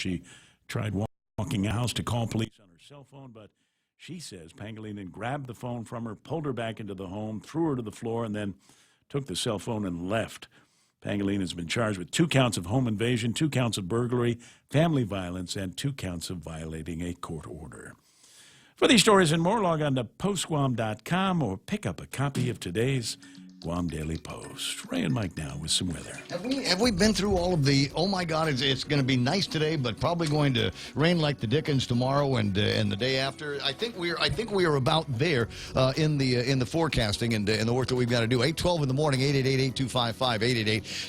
She tried walking a house to call police on her cell phone, but she says Pangilinan grabbed the phone from her, pulled her back into the home, threw her to the floor, and then took the cell phone and left. Pangilinan has been charged with 2 counts of home invasion, 2 counts of burglary, family violence, and 2 counts of violating a court order. For these stories and more, log on to postguam.com or pick up a copy of today's Guam Daily Post. Ray and Mike now with some weather. Have we been through all of the, oh my God, it's going to be nice today, but probably going to rain like the dickens tomorrow and the day after? I think we are about there in the forecasting and the work that we've got to do. 8:12 in the morning, 888-8255,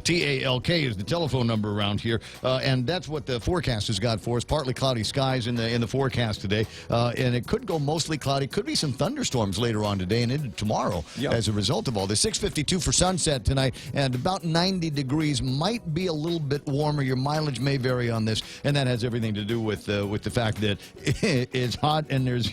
888-TALK is the telephone number around here, and that's what the forecast has got for us. Partly cloudy skies in the forecast today, and it could go mostly cloudy. Could be some thunderstorms later on today and into tomorrow as a result of all this. 6:52 for sunset tonight, and about 90 degrees. Might be a little bit warmer. Your mileage may vary on this, and that has everything to do with the fact that it's hot and there's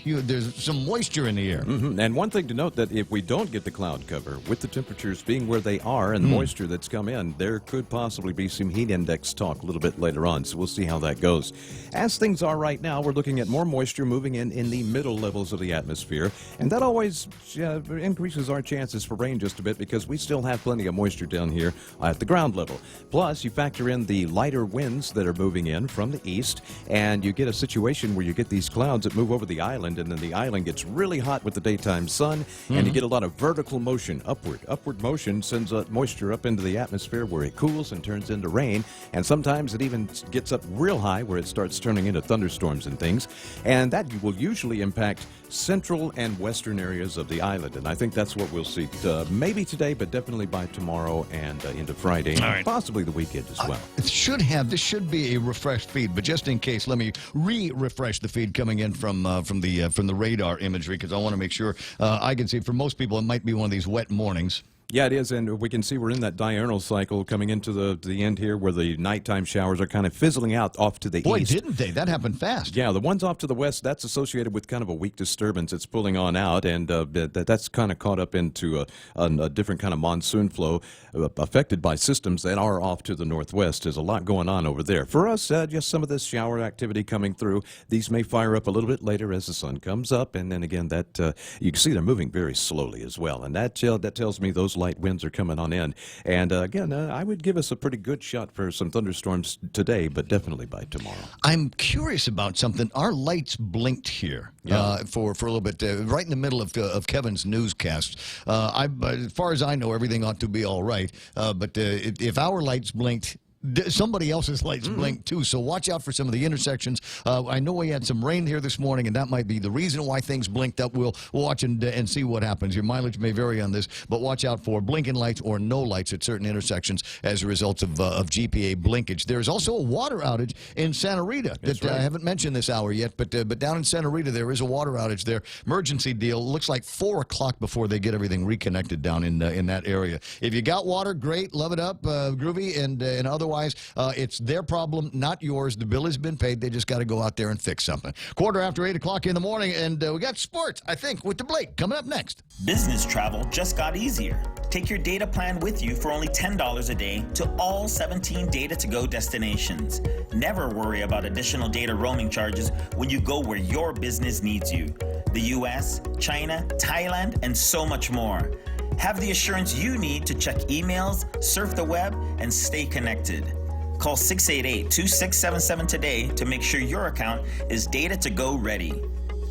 some moisture in the air. And one thing to note, that if we don't get the cloud cover, with the temperatures being where they are and the moisture that's come in, there could possibly be some heat index talk a little bit later on, so we'll see how that goes. As things are right now, we're looking at more moisture moving in the middle levels of the atmosphere, and that always increases our chances for rain just a bit, because we still have plenty of moisture down here at the ground level. Plus, you factor in the lighter winds that are moving in from the east, and you get a situation where you get these clouds that move over the island, and then the island gets really hot with the daytime sun, and you get a lot of vertical motion, upward. Upward motion sends moisture up into the atmosphere where it cools and turns into rain, and sometimes it even gets up real high where it starts turning into thunderstorms and things, and that will usually impact central and western areas of the island, and I think that's what we'll see maybe today, but definitely by tomorrow and into Friday, and possibly the weekend as well. This should be a refreshed feed, but just in case, let me refresh the feed coming in from the radar imagery, because I want to make sure I can see. For most people, it might be one of these wet mornings. Yeah, it is, and we can see we're in that diurnal cycle coming into the end here, where the nighttime showers are kind of fizzling out off to the east. Boy, didn't they? That happened fast. Yeah, the ones off to the west, that's associated with kind of a weak disturbance. It's pulling on out, and that's kind of caught up into a different kind of monsoon flow affected by systems that are off to the northwest. There's a lot going on over there. For us, just some of this shower activity coming through. These may fire up a little bit later as the sun comes up, and then again, that you can see they're moving very slowly as well, and that tells me those light winds are coming on in. And again, I would give us a pretty good shot for some thunderstorms today, but definitely by tomorrow. I'm curious about something. Our lights blinked here for a little bit, right in the middle of Kevin's newscast. As far as I know, everything ought to be all right. But if our lights blinked, somebody else's lights blink too, so watch out for some of the intersections. I know we had some rain here this morning, and that might be the reason why things blinked up. We'll watch and see what happens. Your mileage may vary on this, but watch out for blinking lights or no lights at certain intersections as a result of GPA blinkage. There's also a water outage in Santa Rita that I haven't mentioned this hour yet, but down in Santa Rita there is a water outage there. Emergency deal. Looks like 4 o'clock before they get everything reconnected down in that area. If you got water, great, love it up, groovy, and otherwise, it's their problem, not yours. The bill has been paid. They just got to go out there and fix something. 8:15 in the morning, and we got sports, I think, with the Blake coming up next. Business travel just got easier. Take your data plan with you for only $10 a day to all 17 data-to-go destinations. Never worry about additional data roaming charges when you go where your business needs you. The U.S., China, Thailand, and so much more. Have the assurance you need to check emails, surf the web, and stay connected. Call 688-2677 today to make sure your account is data-to-go ready.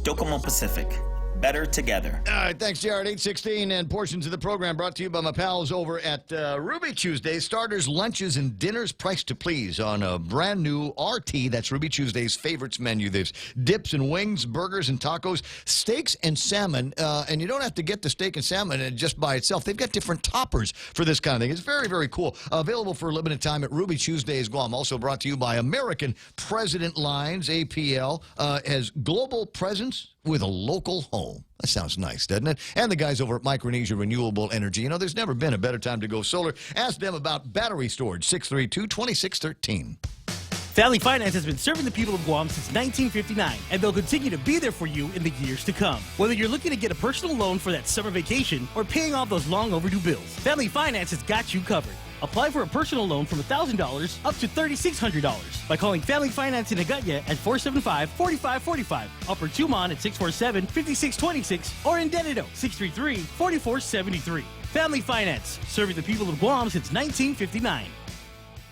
Docomo Pacific. Better together. All right, thanks, Jared. 8:16, and portions of the program brought to you by my pals over at Ruby Tuesday. Starters, lunches, and dinners priced to please on a brand new RT. That's Ruby Tuesday's favorites menu. There's dips and wings, burgers and tacos, steaks and salmon. And you don't have to get the steak and salmon just by itself. They've got different toppers for this kind of thing. It's very, very cool. Available for a limited time at Ruby Tuesdays Guam. Also brought to you by American President Lines. APL has global presence with a local home. That sounds nice, doesn't it? And the guys over at Micronesia Renewable Energy. You know, there's never been a better time to go solar. Ask them about battery storage, 632-2613. Family Finance has been serving the people of Guam since 1959, and they'll continue to be there for you in the years to come. Whether you're looking to get a personal loan for that summer vacation or paying off those long overdue bills, Family Finance has got you covered. Apply for a personal loan from $1,000 up to $3,600 by calling Family Finance in Agutya at 475-4545, Upper Tumon at 647-5626, or in Dededo, 633-4473. Family Finance, serving the people of Guam since 1959.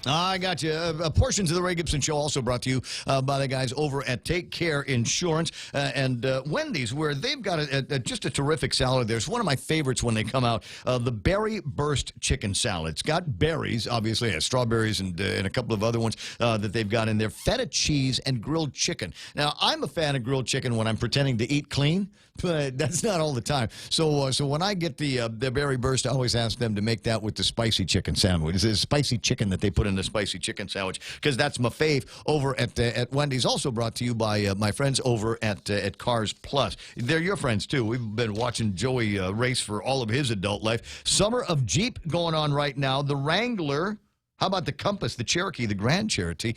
I got you. Portions of the Ray Gibson Show also brought to you by the guys over at Take Care Insurance and Wendy's, where they've got just a terrific salad there. It's one of my favorites when they come out. The Berry Burst Chicken Salad. It's got berries, obviously, it has strawberries and a couple of other ones that they've got in there. Feta cheese and grilled chicken. Now, I'm a fan of grilled chicken when I'm pretending to eat clean, but that's not all the time. So when I get the Berry Burst, I always ask them to make that with the spicy chicken sandwich. It's a spicy chicken that they put in the spicy chicken sandwich, because that's my fave over at Wendy's. Also brought to you by my friends over at Cars Plus. They're your friends, too. We've been watching Joey race for all of his adult life. Summer of Jeep going on right now. The Wrangler. How about the Compass, the Cherokee, the Grand Cherokee,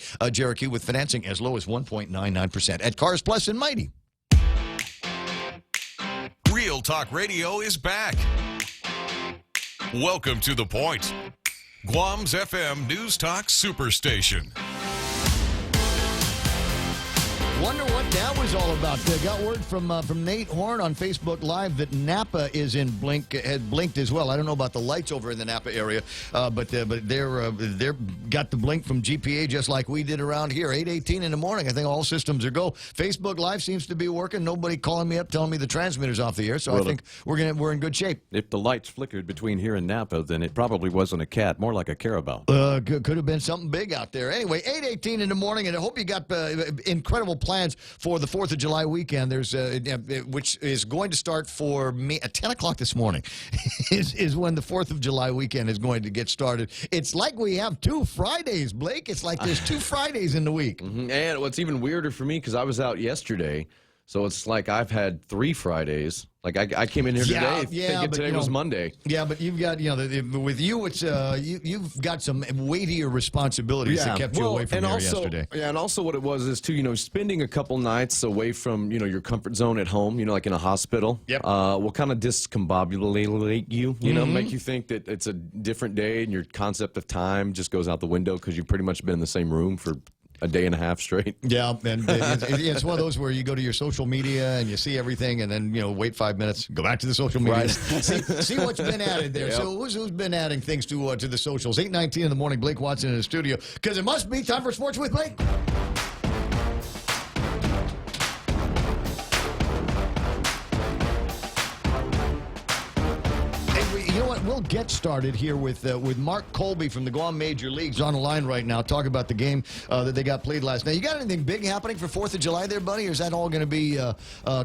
with financing as low as 1.99% at Cars Plus in Mighty. Real Talk Radio is back. Welcome to The Point, Guam's FM News Talk Superstation. Wonder what that was all about. Got word from Nate Horn on Facebook Live that Napa is in had blinked as well. I don't know about the lights over in the Napa area, but they're got the blink from GPA just like we did around here. 8:18 in the morning. I think all systems are go. Facebook Live seems to be working. Nobody calling me up telling me the transmitter's off the air. So I think we're in good shape. If the lights flickered between here and Napa, then it probably wasn't a cat, more like a carabao. Could have been something big out there. Anyway, 8:18 in the morning, and I hope you got incredible plans for the 4th of July weekend. There's which is going to start for me at 10 o'clock this morning is when the 4th of July weekend is going to get started. It's like we have 2 Fridays, Blake. It's like there's 2 Fridays in the week. Mm-hmm. And what's even weirder for me, because I was out yesterday, so it's like I've had 3 Fridays. Like I came in here today thinking today was Monday. Yeah, but you've got with you it's you've got some weightier responsibilities that kept you away from here yesterday. Yeah, and also what it was is too, spending a couple nights away from your comfort zone at home, like in a hospital. Yep. Will kind of discombobulate you, make you think that it's a different day and your concept of time just goes out the window because you've pretty much been in the same room for a day and a half straight. Yeah, and it's one of those where you go to your social media and you see everything, and then wait 5 minutes, go back to the social media, right. see what's been added there. Yep. So who's been adding things to the socials? 8:19 in the morning. Blake Watson in the studio, because it must be time for Sports with Blake. We'll get started here with Mark Colby from the Guam Major Leagues on the line right now. Talk about the game that they got played last night. You got anything big happening for 4th of July there, buddy, or is that all going to be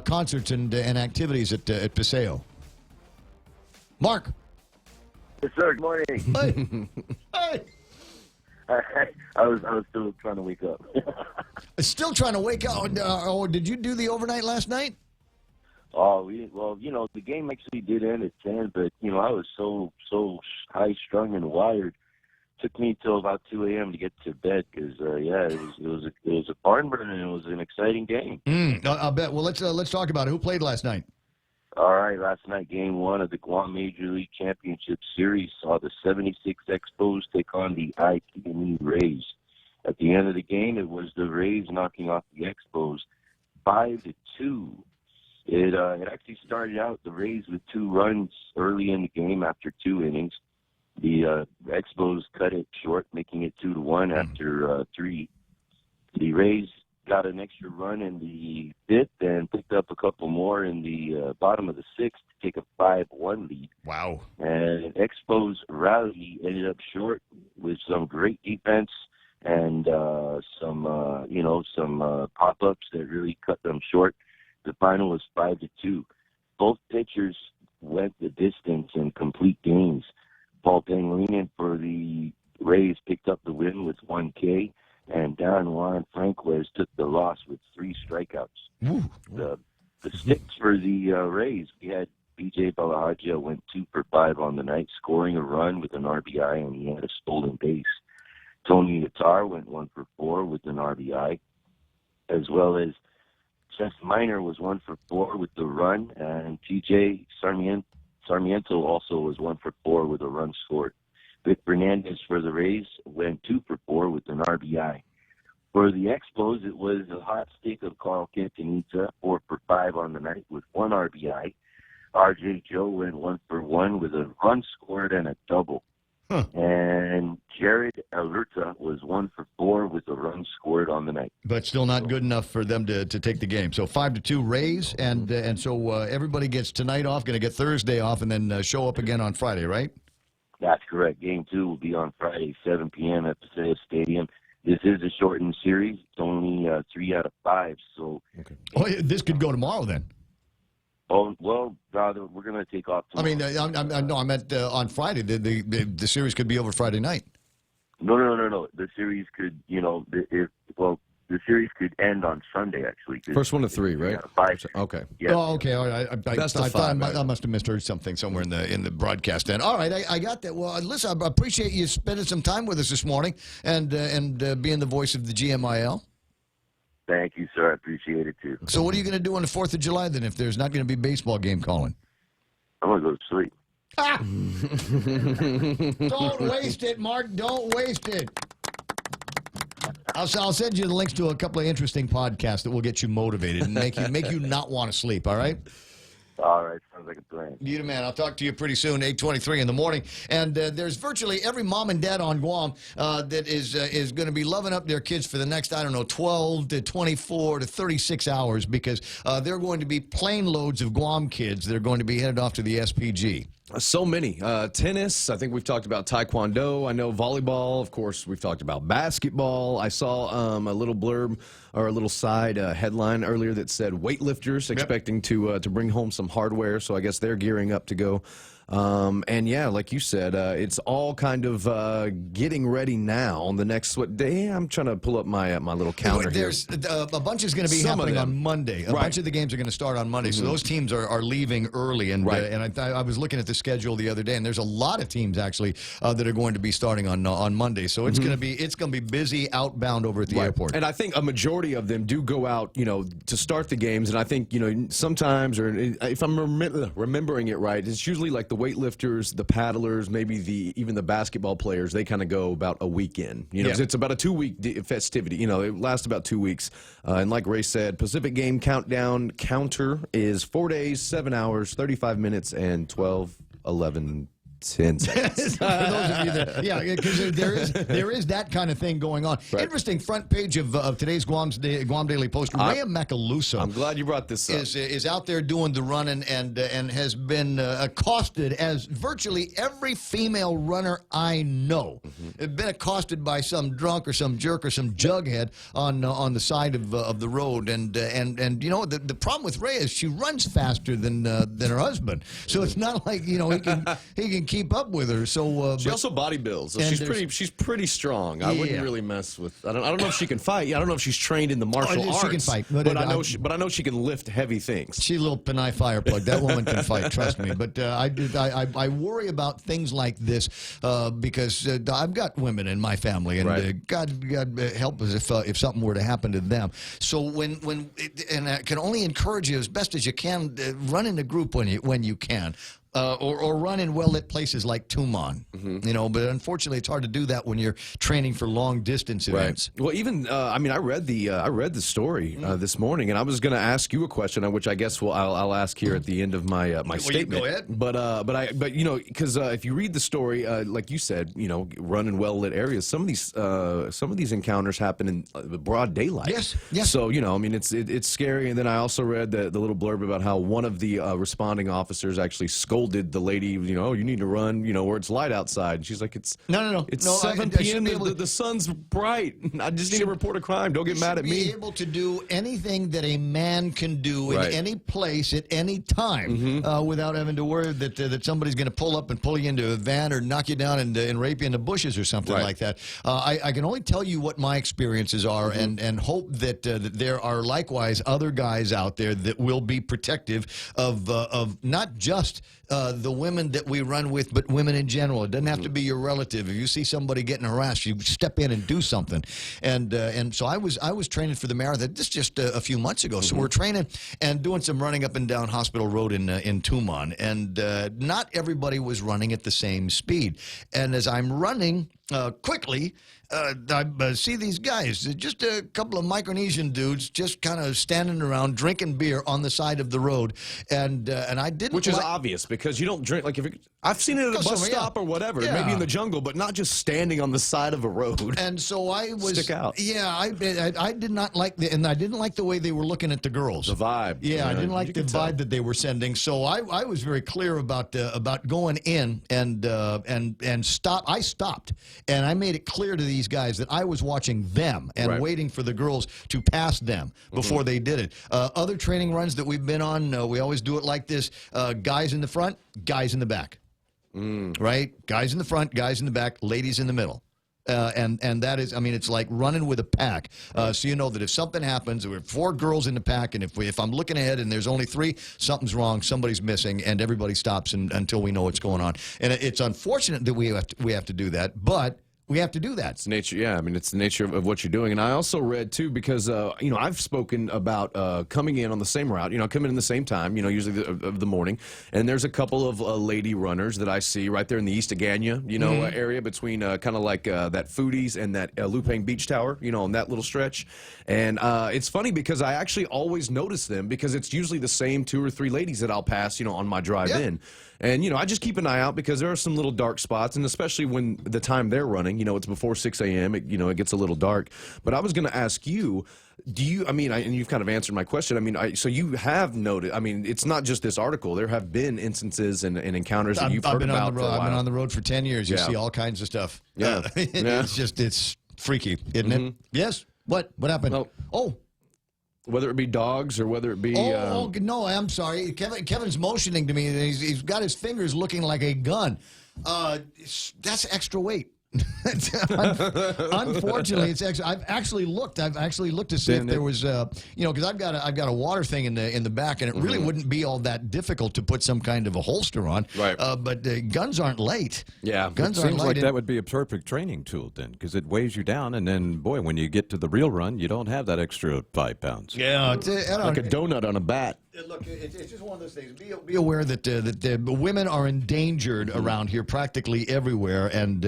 concerts and activities at Paseo? Mark. Yes, sir. Good morning. Hey. I was still trying to wake up. Still trying to wake up. Did you do the overnight last night? Oh, the game actually did end at 10, but, I was so high-strung and wired. Took me till about 2 a.m. to get to bed because, it was a barn burner and it was an exciting game. I'll bet. Well, let's talk about it. Who played last night? All right, last night, Game 1 of the Guam Major League Championship Series saw the 76 Expos take on the ITME Rays. At the end of the game, it was the Rays knocking off the Expos 5-2. It actually started out the Rays with 2 runs early in the game after 2 innings. The Expos cut it short, making it 2-1 after 3. The Rays got an extra run in the 5th and picked up a couple more in the bottom of the 6th to take a 5-1 lead. Wow. And Expos rally ended up short with some great defense and some pop-ups that really cut them short. The final was 5-2. Both pitchers went the distance in complete games. Paul Pangilinan for the Rays picked up the win with 1 K, and Darren Juan Franquez took the loss with 3 strikeouts. Ooh. The sticks for the Rays, we had B.J. Balahaja went 2 for 5 on the night, scoring a run with an RBI, and he had a stolen base. Tony Atar went 1 for 4 with an RBI, as well as Jeff Miner was 1 for 4 with the run, and T.J. Sarmiento also was 1 for 4 with a run scored. Vic Fernandez for the Rays went 2 for 4 with an RBI. For the Expos, it was a hot streak of Carl Quintanilla, 4 for 5 on the night with 1 RBI. RJ Joe went 1 for 1 with a run scored and a double. And Jared Alerta was 1 for 4 with a run scored on the night. But still not good enough for them to take the game. So 5-2 Rays, and so everybody gets tonight off, going to get Thursday off, and then show up again on Friday, right? That's correct. Game 2 will be on Friday, 7 p.m. at Paseo Stadium. This is a shortened series. It's only 3 out of 5. So, Oh, yeah, this could go tomorrow then. oh well, rather we're going to take off tomorrow. I meant on Friday. The series could be over Friday night. No. The series could, the series could end on Sunday, actually. First one to 3, right? 5. Okay. Yeah. Oh, okay. All right. I Best of thought 5, I must have misheard something somewhere in the broadcast. Then, all right, I got that. Well, listen, I appreciate you spending some time with us this morning and being the voice of the GMIL. Thank you, sir. I appreciate it, too. So, what are you going to do on the 4th of July then if there's not going to be baseball game calling? I'm going to go to sleep. Ah! Don't waste it, Mark. Don't waste it. I'll send you the links to a couple of interesting podcasts that will get you motivated and make you not want to sleep, all right? All right. Sounds like a plan. You the man. I'll talk to you pretty soon, 8:23 in the morning. And there's virtually every mom and dad on Guam that is going to be loving up their kids for the next, 12 to 24 to 36 hours because they're going to be plane loads of Guam kids that are going to be headed off to the SPG. So many. Tennis, I think we've talked about taekwondo. I know volleyball, of course, we've talked about basketball. I saw a little blurb or a little side headline earlier that said weightlifters expecting to bring home some hardware. So I guess they're gearing up to go. And yeah, like you said, it's all kind of getting ready now on the next day. I'm trying to pull up my little counter here. There's a bunch is going to be happening on Monday. A bunch of the games are going to start on Monday, so those teams are leaving early. And I was looking at the schedule the other day, and there's a lot of teams actually that are going to be starting on Monday. So it's going to be busy outbound over at the airport. And I think a majority of them do go out, to start the games. And I think sometimes, or if I'm remembering it right, it's usually like the weightlifters, the paddlers, maybe even the basketball players, they kind of go about a weekend. 'Cause it's about a 2-week festivity. It lasts about 2 weeks. And like Ray said, Pacific Game Countdown counter is 4 days, 7 hours, 35 minutes, and 12, 11, 10 seconds. For those of you that, because there is that kind of thing going on. Right. Interesting front page of today's Guam Daily Post. Rhea Macaluso. I'm glad you brought this up. Is out there doing the running and has been accosted as virtually every female runner I know. Has been accosted by some drunk or some jerk or some jughead on the side of the road. And the problem with Rhea is she runs faster than her husband. So it's not like he can keep up with her. So she also body builds. So she's pretty strong. I wouldn't really mess with. I don't know if she can fight. I don't know if she's trained in the martial arts. She can fight, but I know she can lift heavy things. She's a little Panay Fireplug. That woman can fight. Trust me. But I worry about things like this because I've got women in my family, and God help us if something were to happen to them. So and I can only encourage you as best as you can, run in a group when you can. Or run in well-lit places like Tumon, but unfortunately it's hard to do that when you're training for long-distance events. Well, even I read the story this morning, and I was going to ask you a question, which I guess I'll ask here at the end of my statement. Go ahead. But because if you read the story, like you said, run in well-lit areas. Some of these encounters happen in broad daylight. Yes. So it's scary. And then I also read the little blurb about how one of the responding officers actually scolded the lady, you need to run, where it's light outside. And she's like, it's no. It's 7 p.m. The sun's bright. I just need to report a crime. Don't get mad at me. Be able to do anything that a man can do in any place at any time without having to worry that somebody's going to pull up and pull you into a van or knock you down and rape you in the bushes or something like that. I can only tell you what my experiences are and hope that there are likewise other guys out there that will be protective of not just the women that we run with, but women in general. It doesn't have to be your relative. If you see somebody getting harassed, you step in and do something. And so I was training for the marathon. This just a few months ago. So we're training and doing some running up and down Hospital Road in Tumon, and not everybody was running at the same speed. And as I'm running quickly, I see these guys, just a couple of Micronesian dudes, just kind of standing around drinking beer on the side of the road, and I didn't. Which is obvious because you don't drink like if I've seen it at a bus stop or whatever, maybe in the jungle, but not just standing on the side of a road. And so I was stick out. Yeah, I did not like and I didn't like the way they were looking at the girls. The vibe. Yeah, I didn't like the vibe that they were sending. So I was very clear about going in and stop. I stopped and I made it clear to these guys that I was watching them and waiting for the girls to pass them before they did it. Other training runs that we've been on, we always do it like this: guys in the front, guys in the back. Right? Guys in the front, guys in the back, ladies in the middle. And that is, I mean, it's like running with a pack. So you know that if something happens, we're 4 girls in the pack, and if I'm looking ahead and there's only 3, something's wrong, somebody's missing, and everybody stops until we know what's going on. And it's unfortunate that we have to do that, but we have to do that. It's nature, yeah. I mean, it's the nature of what you're doing. And I also read, too, because, I've spoken about coming in on the same route, coming in the same time, usually of the morning. And there's a couple of lady runners that I see right there in the East Agania, area between kind of like that Foodies and that Lupang Beach Tower, on that little stretch. And it's funny because I actually always notice them because it's usually the same 2 or 3 ladies that I'll pass, on my drive in. And, I just keep an eye out because there are some little dark spots, and especially when the time they're running, it's before 6 a.m., it gets a little dark. But I was going to ask you, and you've kind of answered my question. So you have noted, it's not just this article. There have been instances and encounters that you've heard about for a while. I've been on the road for 10 years. You see all kinds of stuff. Yeah. It's freaky, isn't it? Yes. What happened? Whether it be dogs or whether it be... no, I'm sorry. Kevin's motioning to me, and he's got his fingers looking like a gun. That's extra weight. Unfortunately, it's extra. I've actually looked to see if there was, because I've got a water thing in the back, and it really wouldn't be all that difficult to put some kind of a holster on. Right. But guns aren't light. Yeah. Guns Seems aren't light. like that would be a perfect training tool then, because it weighs you down, and then boy, when you get to the real run, you don't have that extra 5 pounds. Yeah, like a donut on a bat. Look, it's just one of those things. Be aware that the women are endangered around here, practically everywhere, and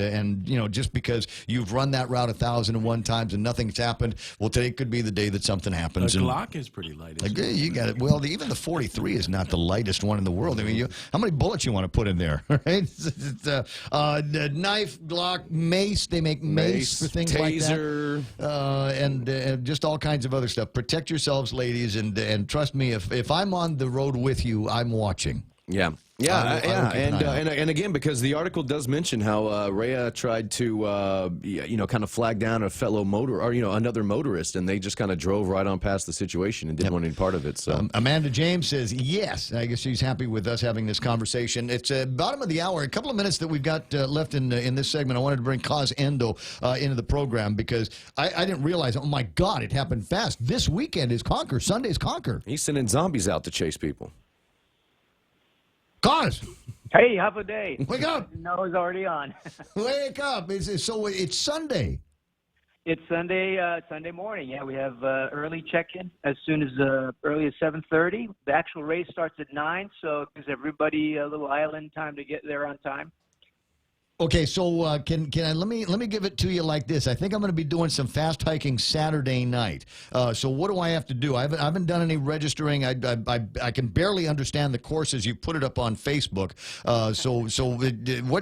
just because you've run that route 1,001 times and nothing's happened, well, today could be the day that something happens. The Glock is pretty light. Isn't it? You got it. Well, even the 43 is not the lightest one in the world. I mean, how many bullets you want to put in there? Right? The knife, Glock, mace. They make mace for things taser, like that, and just all kinds of other stuff. Protect yourselves, ladies, and trust me, if I'm on the road with you, I'm watching. Yeah. And again, because the article does mention how Rhea tried to, kind of flag down a fellow another motorist, and they just kind of drove right on past the situation and didn't want any part of it. So Amanda James says yes. I guess she's happy with us having this conversation. It's bottom of the hour. A couple of minutes that we've got left in this segment. I wanted to bring Kaz Endo into the program because I didn't realize. Oh my God, it happened fast. This weekend is Conquer. Sunday's Conquer. He's sending zombies out to chase people. Cause. Hey, have a day. Wake up. No, it's already on. Wake up. So it's Sunday. It's Sunday morning. Yeah, we have early check-in as soon as early as 7:30. The actual race starts at 9, so it gives everybody a little island time to get there on time. Okay, so can I let me give it to you like this. I think I'm going to be doing some fast hiking Saturday night. So what do I have to do? I haven't done any registering. I can barely understand the courses. You put it up on Facebook.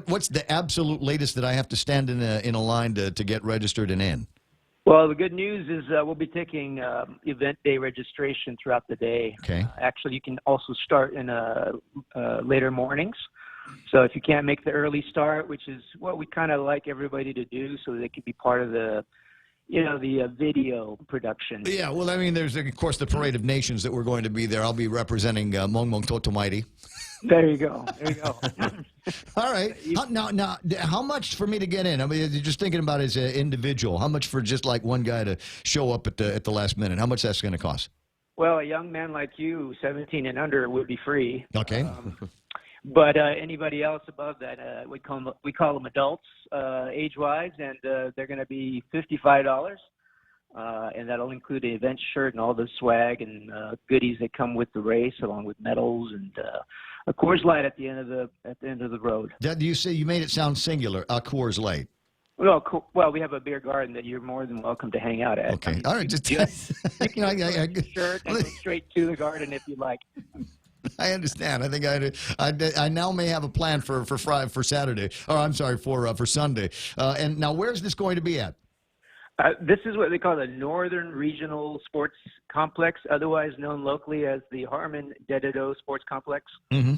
What's the absolute latest that I have to stand in a line to get registered and in? Well, the good news is we'll be taking event day registration throughout the day. Okay. Actually, you can also start in later mornings. So if you can't make the early start, which is what we kind of like everybody to do so they can be part of the video production. Yeah, well, I mean, there's, of course, the Parade of Nations that we're going to be there. I'll be representing Mong Mong Totomaiti. There you go. All right. Now, how much for me to get in? I mean, just thinking about it as an individual, how much for just like one guy to show up at the last minute? How much that's going to cost? Well, a young man like you, 17 and under, would be free. Okay. But anybody else above that, we call them adults, age-wise, and they're going to be $55. And that'll include the event shirt and all the swag and goodies that come with the race, along with medals and a Coors Light at the end of the road. You say you made it sound singular. A Coors Light. Well, we have a beer garden that you're more than welcome to hang out at. Okay, I mean, all right. Just you can shirt and go straight to the garden if you like. I understand. I think I now may have a plan for Saturday. Or I'm sorry, for Sunday. And now, where's this going to be at? This is what they call the Northern Regional Sports Complex, otherwise known locally as the Harmon Dededo Sports Complex. Mm-hmm.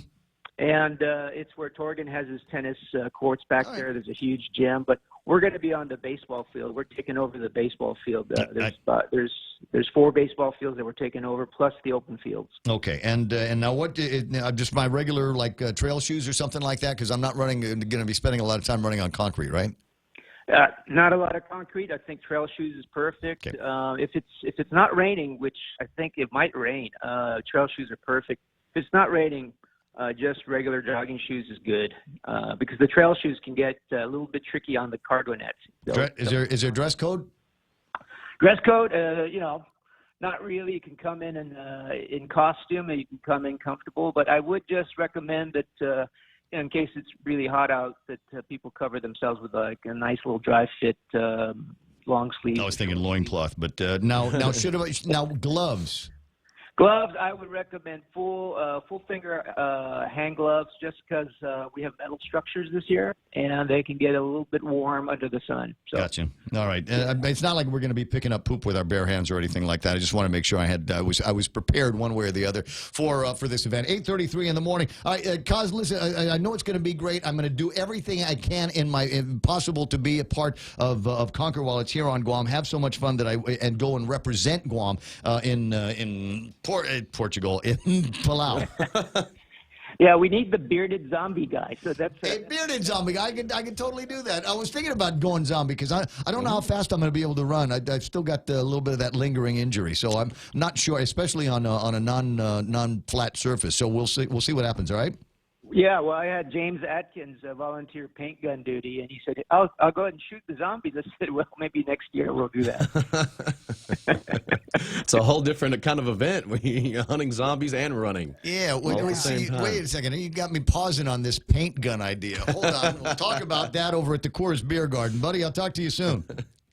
And it's where Torgan has his tennis courts back there. There's a huge gym, but we're going to be on the baseball field. We're taking over the baseball field. There's 4 baseball fields that we're taking over, plus the open fields. Okay, and now what? Just my regular trail shoes or something like that? Because I'm not going to be spending a lot of time running on concrete, right? Not a lot of concrete. I think trail shoes is perfect. Okay. If it's not raining, which I think it might rain, trail shoes are perfect. If it's not raining, just regular jogging shoes is good because the trail shoes can get a little bit tricky on the cargo nets. Is there dress code? Dress code, not really. You can come in costume, and you can come in comfortable. But I would just recommend that in case it's really hot out, that people cover themselves with a nice little dry fit long sleeve. I was thinking loincloth, but now gloves. Gloves, I would recommend full finger hand gloves, just because we have metal structures this year, and they can get a little bit warm under the sun. So. Gotcha. All right. It's not like we're going to be picking up poop with our bare hands or anything like that. I just want to make sure I was prepared one way or the other for this event. 8:33 in the morning. All right, Kaz, listen, I know it's going to be great. I'm going to do everything I can possible to be a part of Conquer while it's here on Guam. Have so much fun and go and represent Guam in Portugal, in Palau. Yeah, we need the bearded zombie guy. So that's a bearded zombie guy. I can totally do that. I was thinking about going zombie because I don't know how fast I'm going to be able to run. I've still got a little bit of that lingering injury, so I'm not sure, especially on a non-flat surface. So we'll see what happens. All right. Yeah, well, I had James Atkins volunteer paint gun duty, and he said, I'll go ahead and shoot the zombies. I said, well, maybe next year we'll do that. It's a whole different kind of event when you're hunting zombies and running. Yeah, wait a second. You got me pausing on this paint gun idea. Hold on. We'll talk about that over at the Coors Beer Garden. Buddy, I'll talk to you soon.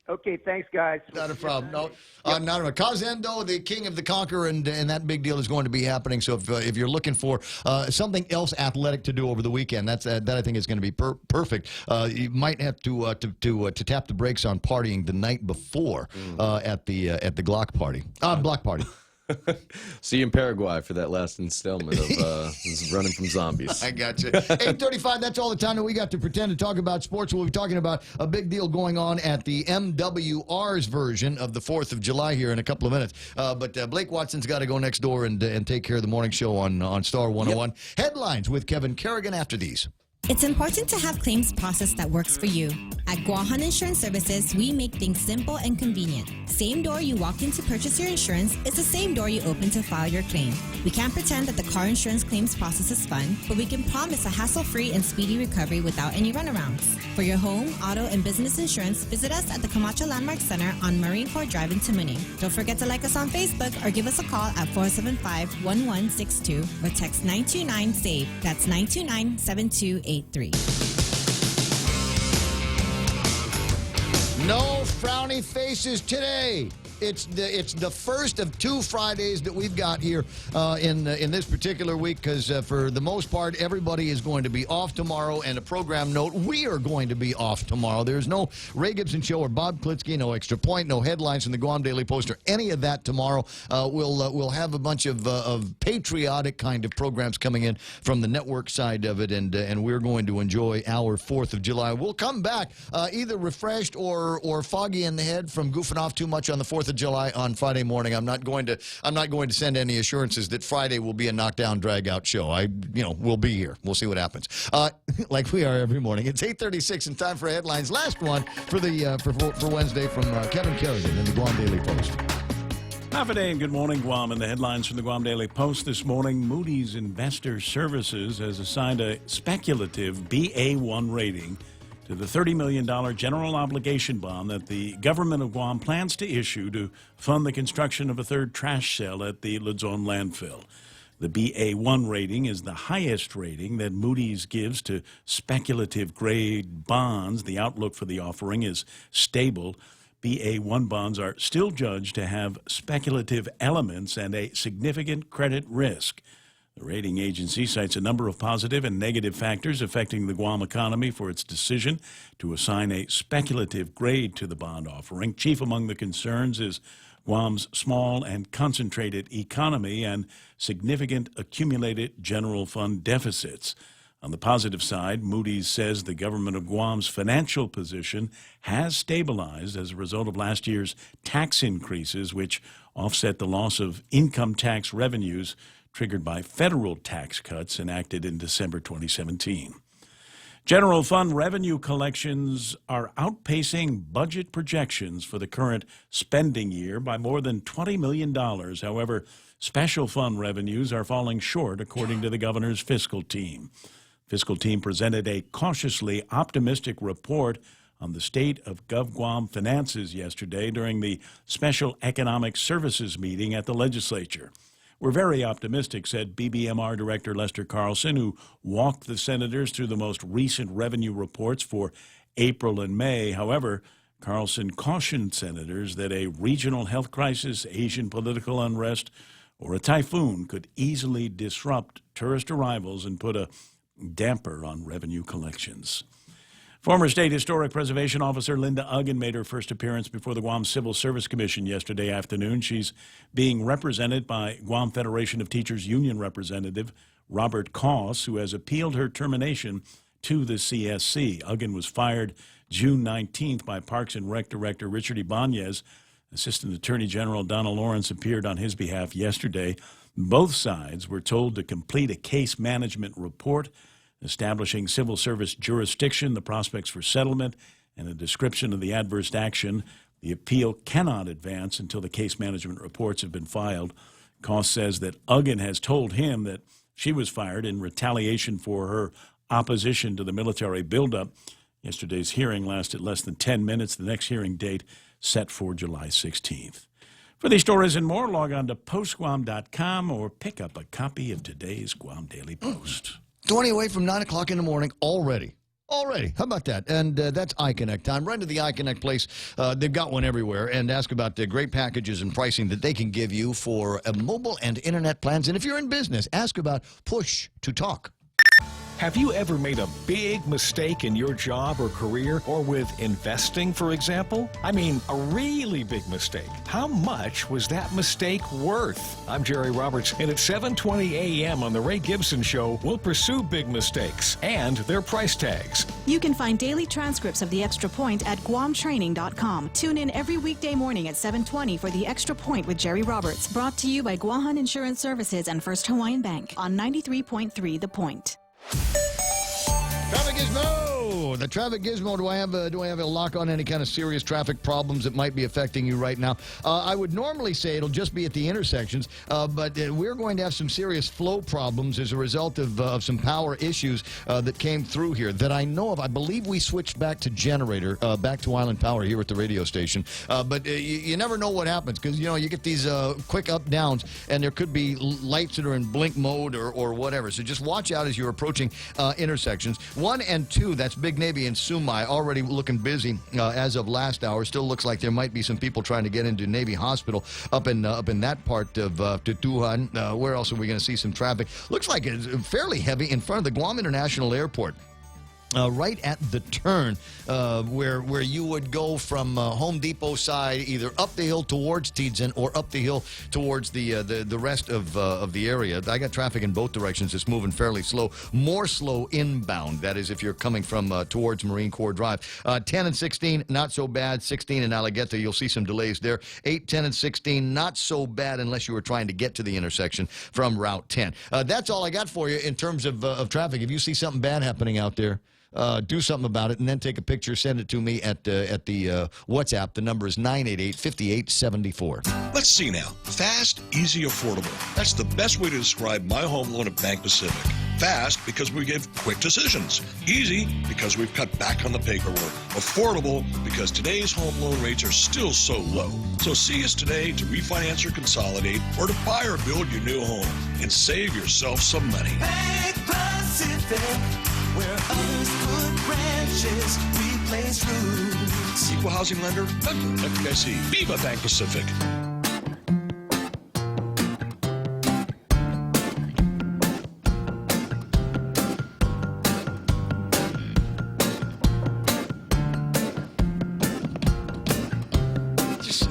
Okay, thanks, guys. Not a problem. No, not a Kazendo, the king of the Conquer, and that big deal is going to be happening. So if you're looking for something else athletic to do over the weekend, that I think is going to be perfect. You might have to tap the brakes on partying the night before at the Glock party, block party. See you in Paraguay for that last installment of running from zombies. I got you. 8:35, that's all the time that we got to pretend to talk about sports. We'll be talking about a big deal going on at the MWR's version of the 4th of July here in a couple of minutes. But Blake Watson's got to go next door and take care of the morning show on Star 101. Yep. Headlines with Kevin Kerrigan after these. It's important to have claims process that works for you. At Guahan Insurance Services, we make things simple and convenient. Same door you walk in to purchase your insurance is the same door you open to file your claim. We can't pretend that the car insurance claims process is fun, but we can promise a hassle-free and speedy recovery without any runarounds. For your home, auto, and business insurance, visit us at the Camacho Landmark Center on Marine Corps Drive in Tamuning. Don't forget to like us on Facebook or give us a call at 475-1162 or text 929-SAVE. That's 929-7283. No frowny faces today. It's the first of 2 Fridays that we've got here in this particular week because for the most part everybody is going to be off tomorrow. And a program note: we are going to be off tomorrow. There's no Ray Gibson show or Bob Klitsky, no Extra Point, no headlines from the Guam Daily Post or any of that tomorrow. We'll have a bunch of patriotic kind of programs coming in from the network side of it, and we're going to enjoy our 4th of July. We'll come back either refreshed or foggy in the head from goofing off too much on the 4th of July on Friday morning. I'm not going to send any assurances that Friday will be a knockdown drag out show. We'll be here. We'll see what happens. Like we are every morning. It's 8:36 and time for headlines. Last one for Wednesday from Kevin Kerrigan in the Guam Daily Post. Half a day and good morning, Guam. And the headlines from the Guam Daily Post this morning. Moody's Investor Services has assigned a speculative BA1 rating to the $30 million general obligation bond that the government of Guam plans to issue to fund the construction of a third trash cell at the Luzon landfill. The BA1 rating is the highest rating that Moody's gives to speculative grade bonds. The outlook for the offering is stable. BA1 bonds are still judged to have speculative elements and a significant credit risk. The rating agency cites a number of positive and negative factors affecting the Guam economy for its decision to assign a speculative grade to the bond offering. Chief among the concerns is Guam's small and concentrated economy and significant accumulated general fund deficits. On the positive side, Moody's says the government of Guam's financial position has stabilized as a result of last year's tax increases, which offset the loss of income tax revenues triggered by federal tax cuts enacted in December 2017. General fund revenue collections are outpacing budget projections for the current spending year by more than $20 million. However, special fund revenues are falling short, according to the governor's fiscal team. Fiscal team presented a cautiously optimistic report on the state of GovGuam finances yesterday during the Special Economic Services meeting at the legislature. We're very optimistic, said BBMR Director Lester Carlson, who walked the senators through the most recent revenue reports for April and May. However, Carlson cautioned senators that a regional health crisis, Asian political unrest, or a typhoon could easily disrupt tourist arrivals and put a damper on revenue collections. Former State Historic Preservation Officer Linda Uggan made her first appearance before the Guam Civil Service Commission yesterday afternoon. She's being represented by Guam Federation of Teachers Union Representative Robert Koss, who has appealed her termination to the CSC. Uggan was fired June 19th by Parks and Rec Director Richard Ibanez. Assistant Attorney General Donna Lawrence appeared on his behalf yesterday. Both sides were told to complete a case management report establishing civil service jurisdiction, the prospects for settlement, and a description of the adverse action. The appeal cannot advance until the case management reports have been filed. Koss says that Uggan has told him that she was fired in retaliation for her opposition to the military buildup. Yesterday's hearing lasted less than 10 minutes. The next hearing date set for July 16th. For these stories and more, log on to postguam.com or pick up a copy of today's Guam Daily Post. 20 away from 9 o'clock in the morning already. How about that? And that's iConnect time. Run to the iConnect place. They've got one everywhere. And ask about the great packages and pricing that they can give you for mobile and internet plans. And if you're in business, ask about Push to Talk. Have you ever made a big mistake in your job or career, or with investing, for example? I mean, a really big mistake. How much was that mistake worth? I'm Jerry Roberts, and at 7:20 a.m. on The Ray Gibson Show, we'll pursue big mistakes and their price tags. You can find daily transcripts of The Extra Point at guamtraining.com. Tune in every weekday morning at 7:20 for The Extra Point with Jerry Roberts, brought to you by Guahan Insurance Services and First Hawaiian Bank on 93.3 The Point. Traffic Gizmo! The Traffic Gizmo. Do I have a lock on any kind of serious traffic problems that might be affecting you right now? I would normally say it'll just be at the intersections, but we're going to have some serious flow problems as a result of some power issues that came through here that I know of. I believe we switched back to generator, back to Island Power here at the radio station. But you never know what happens because, you get these quick up-downs, and there could be lights that are in blink mode or whatever. So just watch out as you're approaching intersections. 1 and 2, that's Big Navy and Sumai, already looking busy as of last hour. Still looks like there might be some people trying to get into Navy Hospital up in that part of Tutuhan. Where else are we going to see some traffic? Looks like it's fairly heavy in front of the Guam International Airport. Right at the turn where you would go from Home Depot side, either up the hill towards Tidzen or up the hill towards the rest of the area. I got traffic in both directions. It's moving fairly slow. More slow inbound, that is, if you're coming from towards Marine Corps Drive. 10 and 16, not so bad. 16 in Alageta, you'll see some delays there. 8, 10, and 16, not so bad unless you were trying to get to the intersection from Route 10. That's all I got for you in terms of traffic. If you see something bad happening out there, do something about it, and then take a picture, send it to me at the WhatsApp. The number is 988-5874. Let's see now. Fast, easy, affordable. That's the best way to describe my home loan at Bank Pacific. Fast, because we give quick decisions. Easy, because we've cut back on the paperwork. Affordable, because today's home loan rates are still so low. So see us today to refinance or consolidate, or to buy or build your new home and save yourself some money. Bank Pacific, where others put branches, we place roots. Equal housing lender, member FDIC. Viva Bank Pacific.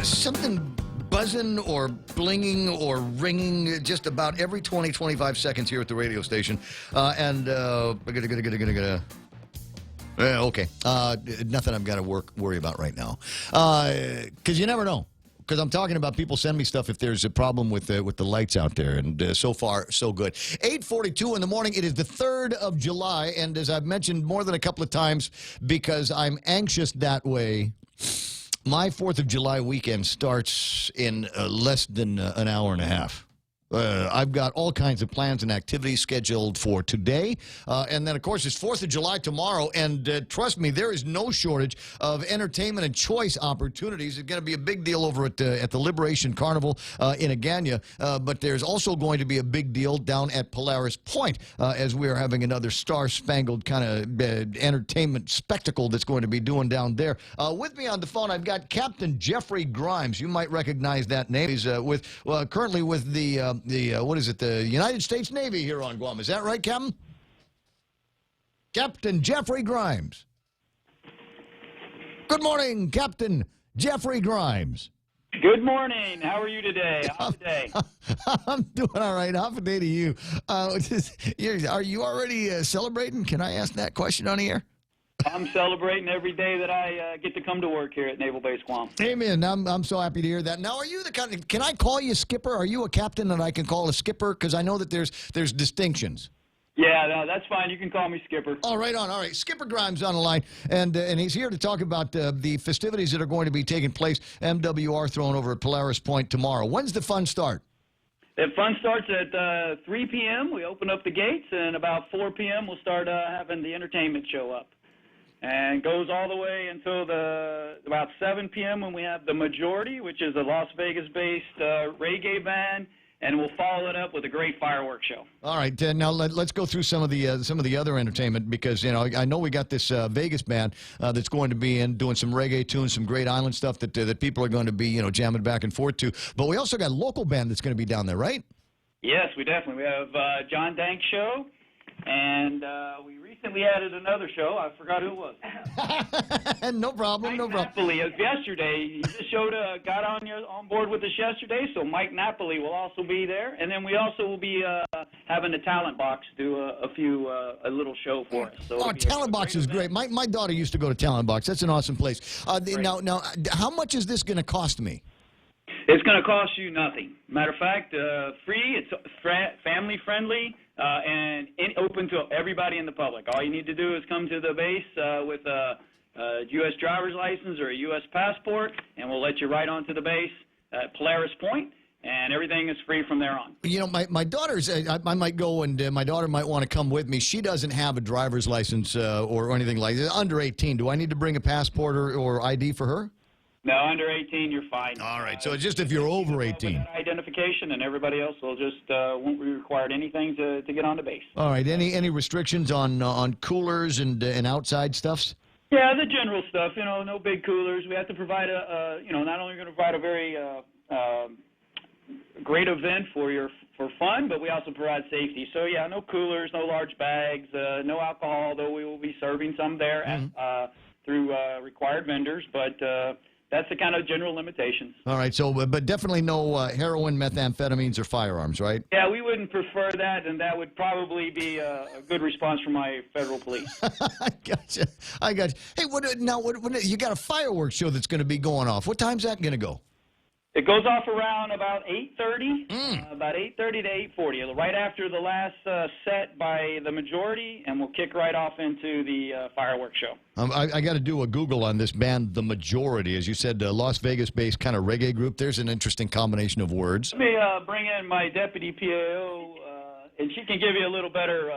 Something buzzing or blinging or ringing just about every 20-25 seconds here at the radio station. Okay. Nothing I've got to worry about right now. Because you never know. Because I'm talking about people send me stuff if there's a problem with the lights out there. And so far, so good. 8:42 in the morning. It is the 3rd of July. And as I've mentioned more than a couple of times, because I'm anxious that way, my 4th of July weekend starts in less than an hour and a half. I've got all kinds of plans and activities scheduled for today. And then, of course, it's 4th of July tomorrow. And trust me, there is no shortage of entertainment and choice opportunities. It's going to be a big deal over at the Liberation Carnival in Agana. But there's also going to be a big deal down at Polaris Point as we are having another star-spangled kind of entertainment spectacle that's going to be doing down there. With me on the phone, I've got Captain Jeffrey Grimes. You might recognize that name. He's currently with the United States Navy here on Guam. Is that right, Captain? Captain Jeffrey Grimes. Good morning, Captain Jeffrey Grimes. Good morning. How are you today? How's the day? I'm doing all right. Half a day to you. Are you already celebrating? Can I ask that question on the air? I'm celebrating every day that I get to come to work here at Naval Base Guam. Amen. I'm so happy to hear that. Now, are you the kind of, can I call you skipper? Are you a captain that I can call a skipper? Because I know that there's distinctions. Yeah, no, that's fine. You can call me Skipper. Oh, right on. All right. Skipper Grimes on the line, and he's here to talk about the festivities that are going to be taking place, MWR thrown over at Polaris Point tomorrow. When's the fun start? The fun starts at 3 p.m. We open up the gates, and about 4 p.m. we'll start having the entertainment show up. And goes all the way until about 7 p.m. when we have the Majority, which is a Las Vegas-based reggae band, and we'll follow it up with a great fireworks show. All right, now let's go through some of the other entertainment, because I know we got this Vegas band that's going to be in doing some reggae tunes, some great island stuff that people are going to be jamming back and forth to. But we also got a local band that's going to be down there, right? Yes, we definitely. We have John Dank's show. And we recently added another show. I forgot who it was. No problem. Napoli, yesterday. He just got on board with us yesterday. So Mike Napoli will also be there, and then we also will be having the Talent Box do a little show for us. So Talent Box is great. My daughter used to go to Talent Box. That's an awesome place. Now, how much is this going to cost me? It's going to cost you nothing. Matter of fact, free. It's family friendly. And open to everybody in the public. All you need to do is come to the base with a U.S. driver's license or a U.S. passport, and we'll let you right onto the base at Polaris Point, and everything is free from there on. My daughter's, I might go, and my daughter might want to come with me. She doesn't have a driver's license or anything like that. Under 18. Do I need to bring a passport or ID for her? No, under 18, you're fine. All right, so it's just if you're over 18. Identification, and everybody else will just won't be required anything to get on the base. All right, any restrictions on coolers and outside stuffs? Yeah, the general stuff. No big coolers. We have to provide not only going to provide a very great event for fun, but we also provide safety. So yeah, no coolers, no large bags, no alcohol, though we will be serving some there through required vendors, but. That's the kind of general limitations. All right, so but definitely no heroin, methamphetamines, or firearms, right? Yeah, we wouldn't prefer that, and that would probably be a good response from my federal police. I got you. Hey, what you got a fireworks show that's going to be going off. What time's that going to go? It goes off around about 8:30, about 8:30 to 8:40, right after the last set by the majority, and we'll kick right off into the fireworks show. I got to do a Google on this band, The Majority. As you said, Las Vegas-based kind of reggae group. There's an interesting combination of words. Let me bring in my deputy PAO, and she can give you a little better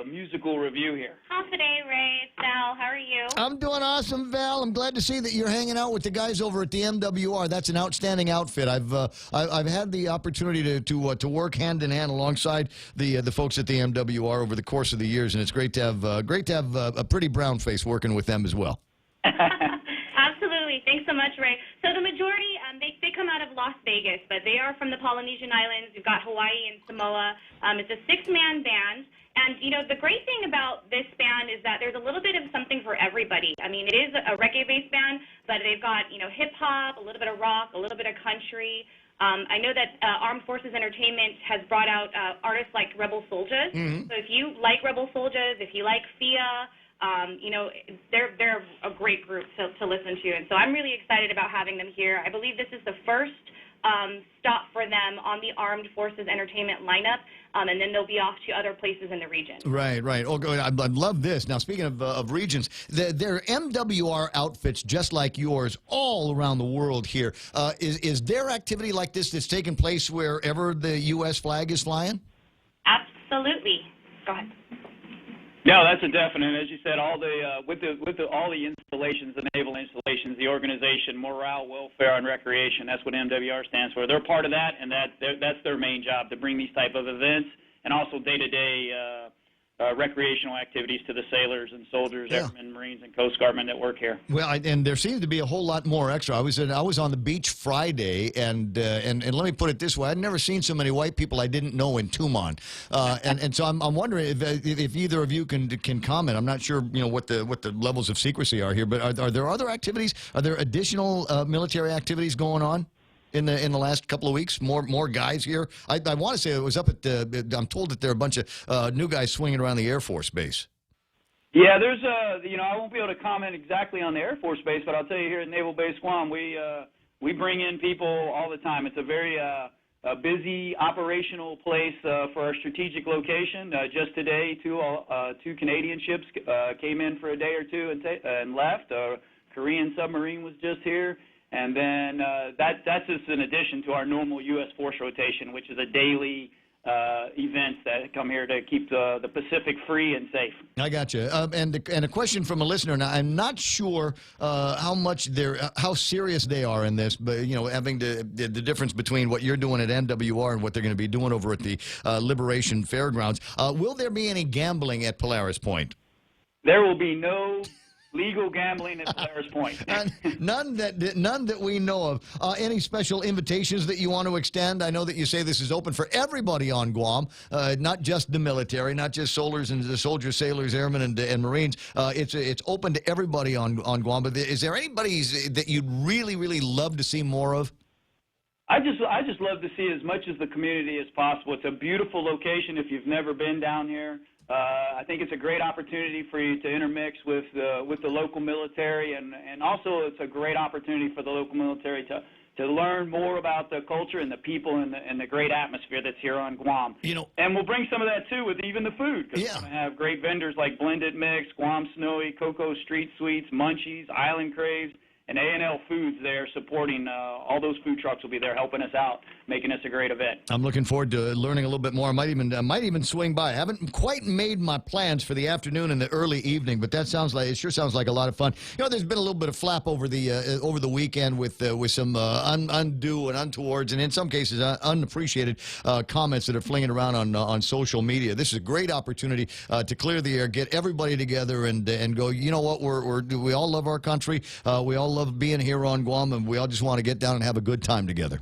musical review here. How's today, Ray? It's Val. How are you? I'm doing awesome, Val. I'm glad to see that you're hanging out with the guys over at the MWR. That's an outstanding outfit. I've had the opportunity to work hand in hand alongside the folks at the MWR over the course of the years, and it's great to have a pretty brown face working with them as well. Absolutely. Thanks so much, Ray. So the majority, they come out of Las Vegas, but they are from the Polynesian Islands. We've got Hawaii and Samoa. It's a 6-man band. And, you know, the great thing about this band is that there's a little bit of something for everybody. I mean, it is a reggae-based band, but they've got, you know, hip-hop, a little bit of rock, a little bit of country. I know that Armed Forces Entertainment has brought out artists like Rebel Souljas. So if you like Rebel Souljas, if you like Fia, you know, they're a great group to listen to. And so I'm really excited about having them here. I believe this is the first stop for them on the Armed Forces Entertainment lineup, and then they'll be off to other places in the region. Right. Oh, good. I love this. Now, speaking of regions, there are MWR outfits just like yours all around the world here. Is there activity like this that's taking place wherever the U.S. flag is flying? Absolutely. Go ahead. No, that's a definite. As you said, all the all the installations, the naval installations, the organization, morale, welfare, and recreation. That's what MWR stands for. They're part of that, and that's their main job, to bring these type of events and also day-to-day recreational activities to the sailors and soldiers, airmen, Marines, and Coast Guardmen that work here. Well, and there seems to be a whole lot more extra. I was on the beach Friday, and let me put it this way: I'd never seen so many white people I didn't know in Tumon, and so I'm wondering if either of you can comment. I'm not sure, you know, what the levels of secrecy are here, but are there other activities? Are there additional military activities going on in the last couple of weeks? More guys here. I want to say it was up at I'm told that there are a bunch of new guys swinging around the Air Force Base. Yeah, there's you know, I won't be able to comment exactly on the Air Force Base, but I'll tell you here at Naval Base Guam, we bring in people all the time. It's a very busy operational place for our strategic location. Just today, two Canadian ships came in for a day or two and left. A Korean submarine was just here. And then that's just an addition to our normal U.S. force rotation, which is a daily events that come here to keep the Pacific free and safe. I got you. And a question from a listener. Now, I'm not sure how serious they are in this, but, you know, having the difference between what you're doing at NWR and what they're going to be doing over at the Liberation Fairgrounds. Will there be any gambling at Polaris Point? There will be no legal gambling at Polaris Point. None that we know of. Any special invitations that you want to extend? I know that you say this is open for everybody on Guam, not just the military, not just soldiers and the soldiers, sailors, airmen, and Marines. It's open to everybody on Guam. But is there anybody that you'd really love to see more of? I just love to see as much as the community as possible. It's a beautiful location if you've never been down here. I think it's a great opportunity for you to intermix with the local military, and also it's a great opportunity for the local military to learn more about the culture and the people and the great atmosphere that's here on Guam. You know, and we'll bring some of that too with even the food, because we're going to have great vendors like Blended Mix, Guam Snowy, Cocoa Street Sweets, Munchies, Island Craves, and A&L Foods there supporting all those food trucks will be there helping us out, making this a great event. I'm looking forward to learning a little bit more. I might even swing by. I haven't quite made my plans for the afternoon and the early evening, but it sure sounds like a lot of fun. You know, there's been a little bit of flap over the weekend with some undue and untowards, and in some cases unappreciated comments that are flinging around on social media. This is a great opportunity to clear the air, get everybody together, and go. You know what? We all love our country. We all love being here on Guam, and we all just want to get down and have a good time together.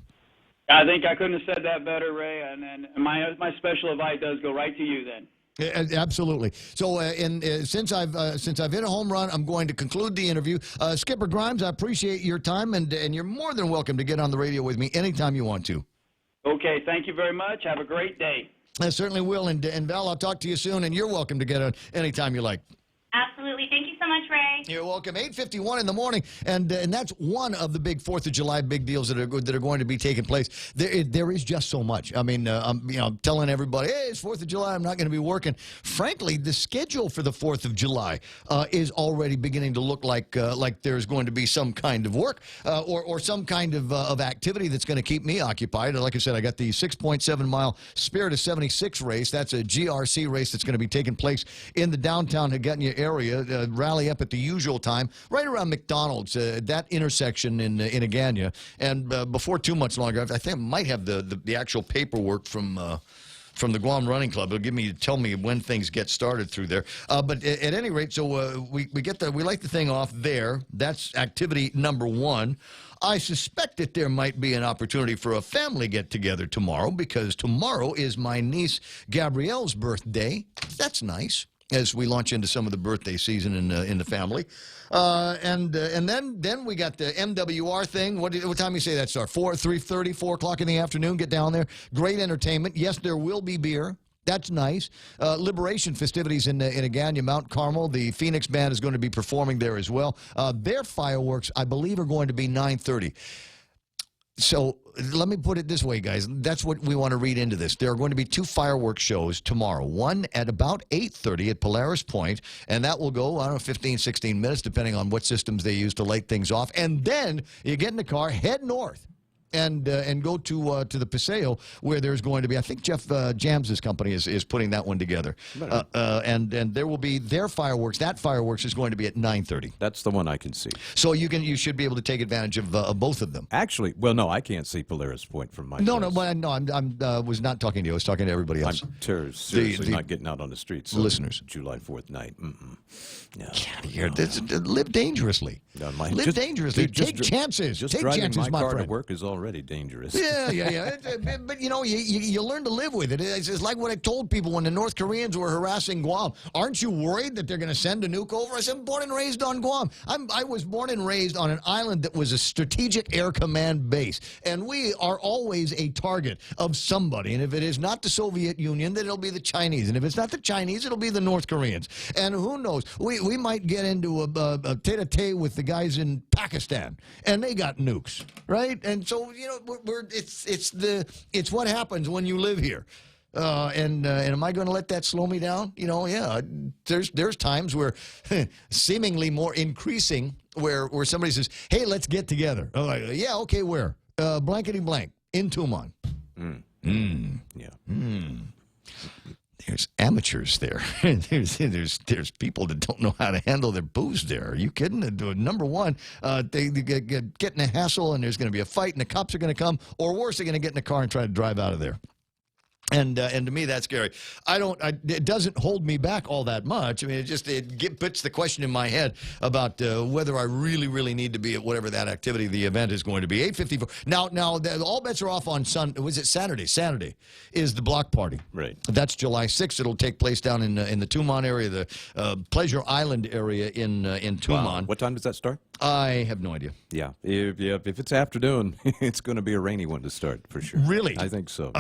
I think I couldn't have said that better, Ray, and my special invite does go right to you then. Absolutely. So, since I've hit a home run, I'm going to conclude the interview. Skipper Grimes, I appreciate your time, and you're more than welcome to get on the radio with me anytime you want to. Okay, thank you very much. Have a great day. I certainly will, and Val, I'll talk to you soon, and you're welcome to get on anytime you like. Absolutely. Thank you so much, Ray. You're welcome. 8:51 in the morning, and that's one of the big 4th of July big deals that are going to be taking place. There is just so much. I mean, I'm telling everybody, hey, it's 4th of July. I'm not going to be working. Frankly, the schedule for the 4th of July is already beginning to look like there's going to be some kind of work or some kind of activity that's going to keep me occupied. Like I said, I got the 6.7 mile Spirit of 76 race. That's a GRC race that's going to be taking place in the downtown Hagutnia area. Rally up at the usual time, right around McDonald's, that intersection in Agania. And before too much longer, I think I might have the actual paperwork from the Guam Running Club. It'll tell me when things get started through there. But at any rate, so we light the thing off there. That's activity number one. I suspect that there might be an opportunity for a family get-together tomorrow, because tomorrow is my niece Gabrielle's birthday. That's nice, as we launch into some of the birthday season in the family. And then we got the MWR thing. What time do you say that starts? 3:30, 4 o'clock in the afternoon. Get down there. Great entertainment. Yes, there will be beer. That's nice. Liberation festivities in Agania, Mount Carmel. The Phoenix Band is going to be performing there as well. Their fireworks, I believe, are going to be 9:30. So let me put it this way, guys. That's what we want to read into this. There are going to be 2 fireworks shows tomorrow. One at about 8:30 at Polaris Point, and that will go, I don't know, 15, 16 minutes, depending on what systems they use to light things off. And then you get in the car, head north, and go to the Paseo, where there's going to be, I think Jeff Jams' company is putting that one together. And there will be their fireworks. That fireworks is going to be at 9:30. That's the one I can see. So you should be able to take advantage of both of them. Actually, well, no, I can't see Polaris Point from my place. I was not talking to you. I was talking to everybody else. I'm seriously not getting out on the streets. Listeners. July 4th night. No. Get out of here. Live dangerously. Live dangerously. Take chances. Just take driving chances, my car friend. to work is already dangerous. Yeah. But, you learn to live with it. It's like what I told people when the North Koreans were harassing Guam. Aren't you worried that they're going to send a nuke over? I said, I'm born and raised on Guam. I was born and raised on an island that was a strategic air command base. And we are always a target of somebody. And if it is not the Soviet Union, then it'll be the Chinese. And if it's not the Chinese, it'll be the North Koreans. And who knows? We might get into a tete-a-tete with the guys in Pakistan. And they got nukes, right? And so, it's what happens when you live here. And am I going to let that slow me down? There's times where seemingly more increasing where somebody says, hey, let's get together. I'm like, yeah, okay, where? Blankety blank in Tumon. There's amateurs there. there's people that don't know how to handle their booze there. Are you kidding? Number one, they get in a hassle, and there's going to be a fight, and the cops are going to come, or worse, they're going to get in the car and try to drive out of there. And to me, that's scary. It doesn't hold me back all that much. I mean, it puts the question in my head about whether I really need to be at whatever that activity, the event is going to be. 8:54. Now, all bets are off on Was it Saturday? Saturday is the block party. Right. That's July 6th. It'll take place down in the Tumon area, the Pleasure Island area in Tumon. Wow. What time does that start? I have no idea. Yeah. If it's afternoon, it's going to be a rainy one to start for sure. Really? I think so.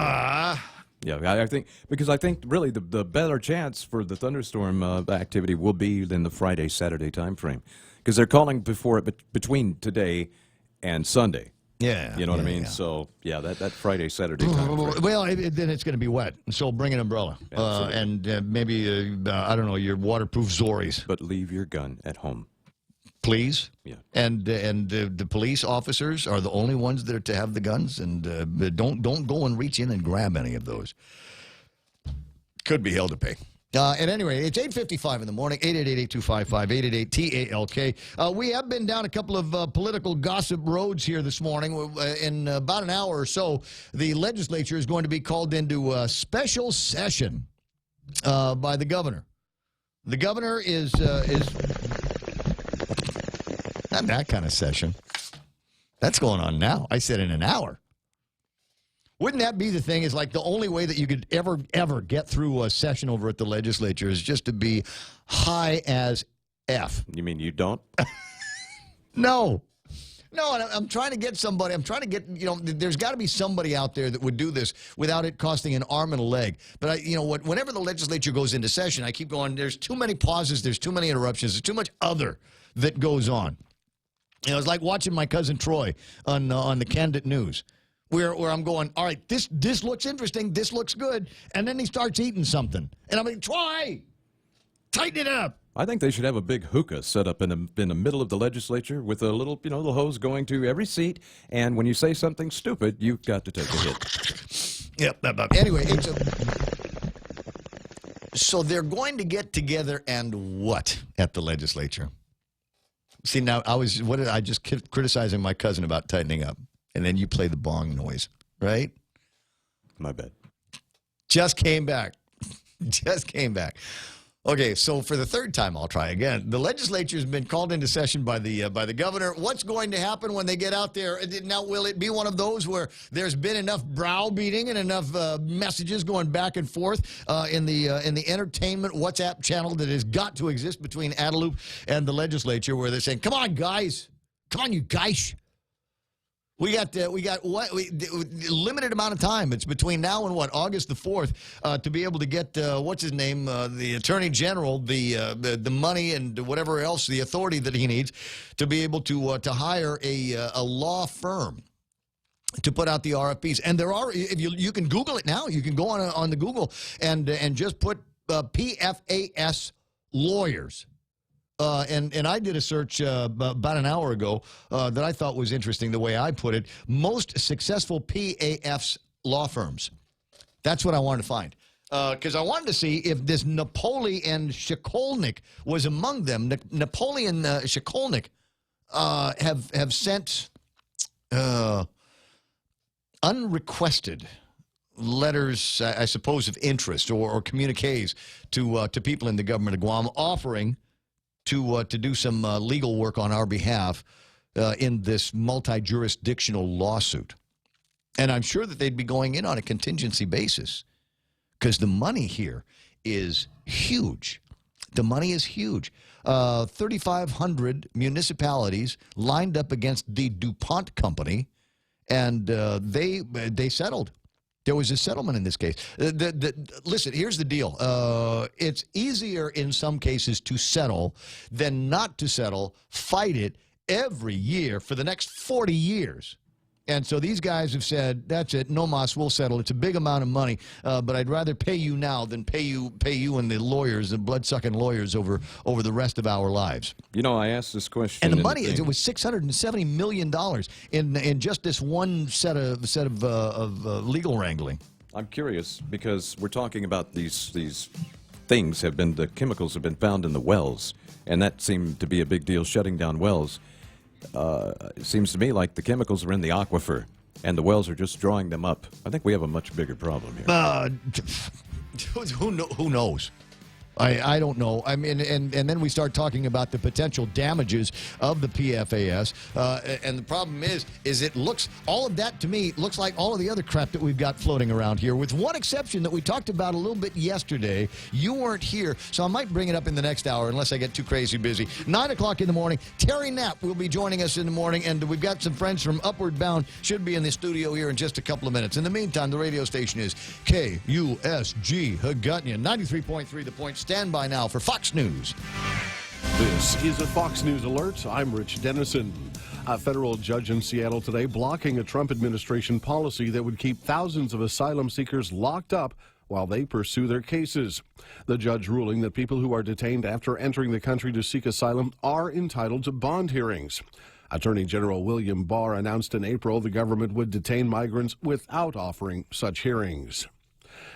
Yeah, I think really the better chance for the thunderstorm activity will be in the Friday-Saturday time frame, because they're calling between today and Sunday. Yeah, you know what I mean. Yeah. So that Friday-Saturday time frame. Well, then it's going to be wet, so bring an umbrella and maybe I don't know, your waterproof Zoris. But leave your gun at home. Please. Yeah. And the police officers are the only ones that are to have the guns, and don't go and reach in and grab any of those. Could be hell to pay. At any rate, it's 8:55 in the morning, 888-8255, 888-TALK. We have been down a couple of political gossip roads here this morning. In about an hour or so, the legislature is going to be called into a special session by the governor. The governor is not that kind of session. That's going on now. I said in an hour. Wouldn't that be the thing? Is like the only way that you could ever get through a session over at the legislature is just to be high as F. You mean you don't? No. No, and I'm trying to get somebody. I'm trying to get, there's got to be somebody out there that would do this without it costing an arm and a leg. But, whenever the legislature goes into session, I keep going, there's too many pauses, there's too many interruptions, there's too much other that goes on. You know, it's like watching my cousin Troy on the Candid News, where I'm going, all right, this looks interesting, this looks good, and then he starts eating something, and I'm like, Troy, tighten it up. I think they should have a big hookah set up in the middle of the legislature with a little, the hose going to every seat, and when you say something stupid, you've got to take a hit. Yep. Anyway, so they're going to get together and what at the legislature? See, now I just criticizing my cousin about tightening up, and then you play the bong noise, right? My bad. Just came back. Okay, so for the third time, I'll try again. The legislature has been called into session by the governor. What's going to happen when they get out there? Now, will it be one of those where there's been enough browbeating and enough messages going back and forth in the entertainment WhatsApp channel that has got to exist between Adelup and the legislature, where they're saying, "Come on, guys, come on, you guys." We got limited amount of time. It's between now and August the 4th to be able to get what's his name, the Attorney General, the money and whatever else, the authority that he needs to be able to hire a law firm to put out the RFPs. And there are, if you can Google it now, you can go on the Google and just put PFAS lawyers. And I did a search about an hour ago that I thought was interesting, the way I put it. Most successful PAFs law firms. That's what I wanted to find. Because I wanted to see if this Napoleon Shikolnik was among them. Napoleon Shikolnik have sent unrequested letters, I suppose, of interest or communiques to people in the government of Guam offering to do some legal work on our behalf in this multi-jurisdictional lawsuit. And I'm sure that they'd be going in on a contingency basis because the money here is huge. The money is huge. 3,500 municipalities lined up against the DuPont company, and they settled. There was a settlement in this case. Listen, here's the deal. It's easier in some cases to settle than not to settle. Fight it every year for the next 40 years. And so these guys have said, that's it, no mas, we'll settle. It's a big amount of money, but I'd rather pay you now than pay you and the lawyers, the blood-sucking lawyers over the rest of our lives. You know, I asked this question. And the money, it was $670 million in just this one set of legal wrangling. I'm curious because we're talking about these things the chemicals have been found in the wells, and that seemed to be a big deal, shutting down wells. It seems to me like the chemicals are in the aquifer, and the wells are just drawing them up. I think we have a much bigger problem here. Who knows? I don't know. I mean, and then we start talking about the potential damages of the PFAS. And the problem is it looks, all of that to me looks like all of the other crap that we've got floating around here, with one exception that we talked about a little bit yesterday. You weren't here, so I might bring it up in the next hour unless I get too crazy busy. 9 o'clock in the morning, Terry Knapp will be joining us in the morning, and we've got some friends from Upward Bound, should be in the studio here in just a couple of minutes. In the meantime, the radio station is KUSG Hagutnia, 93.3 The Point. Stand by now for Fox News. This is a Fox News Alert. I'm Rich Dennison. A federal judge in Seattle today blocking a Trump administration policy that would keep thousands of asylum seekers locked up while they pursue their cases. The judge ruling that people who are detained after entering the country to seek asylum are entitled to bond hearings. Attorney General William Barr announced in April the government would detain migrants without offering such hearings.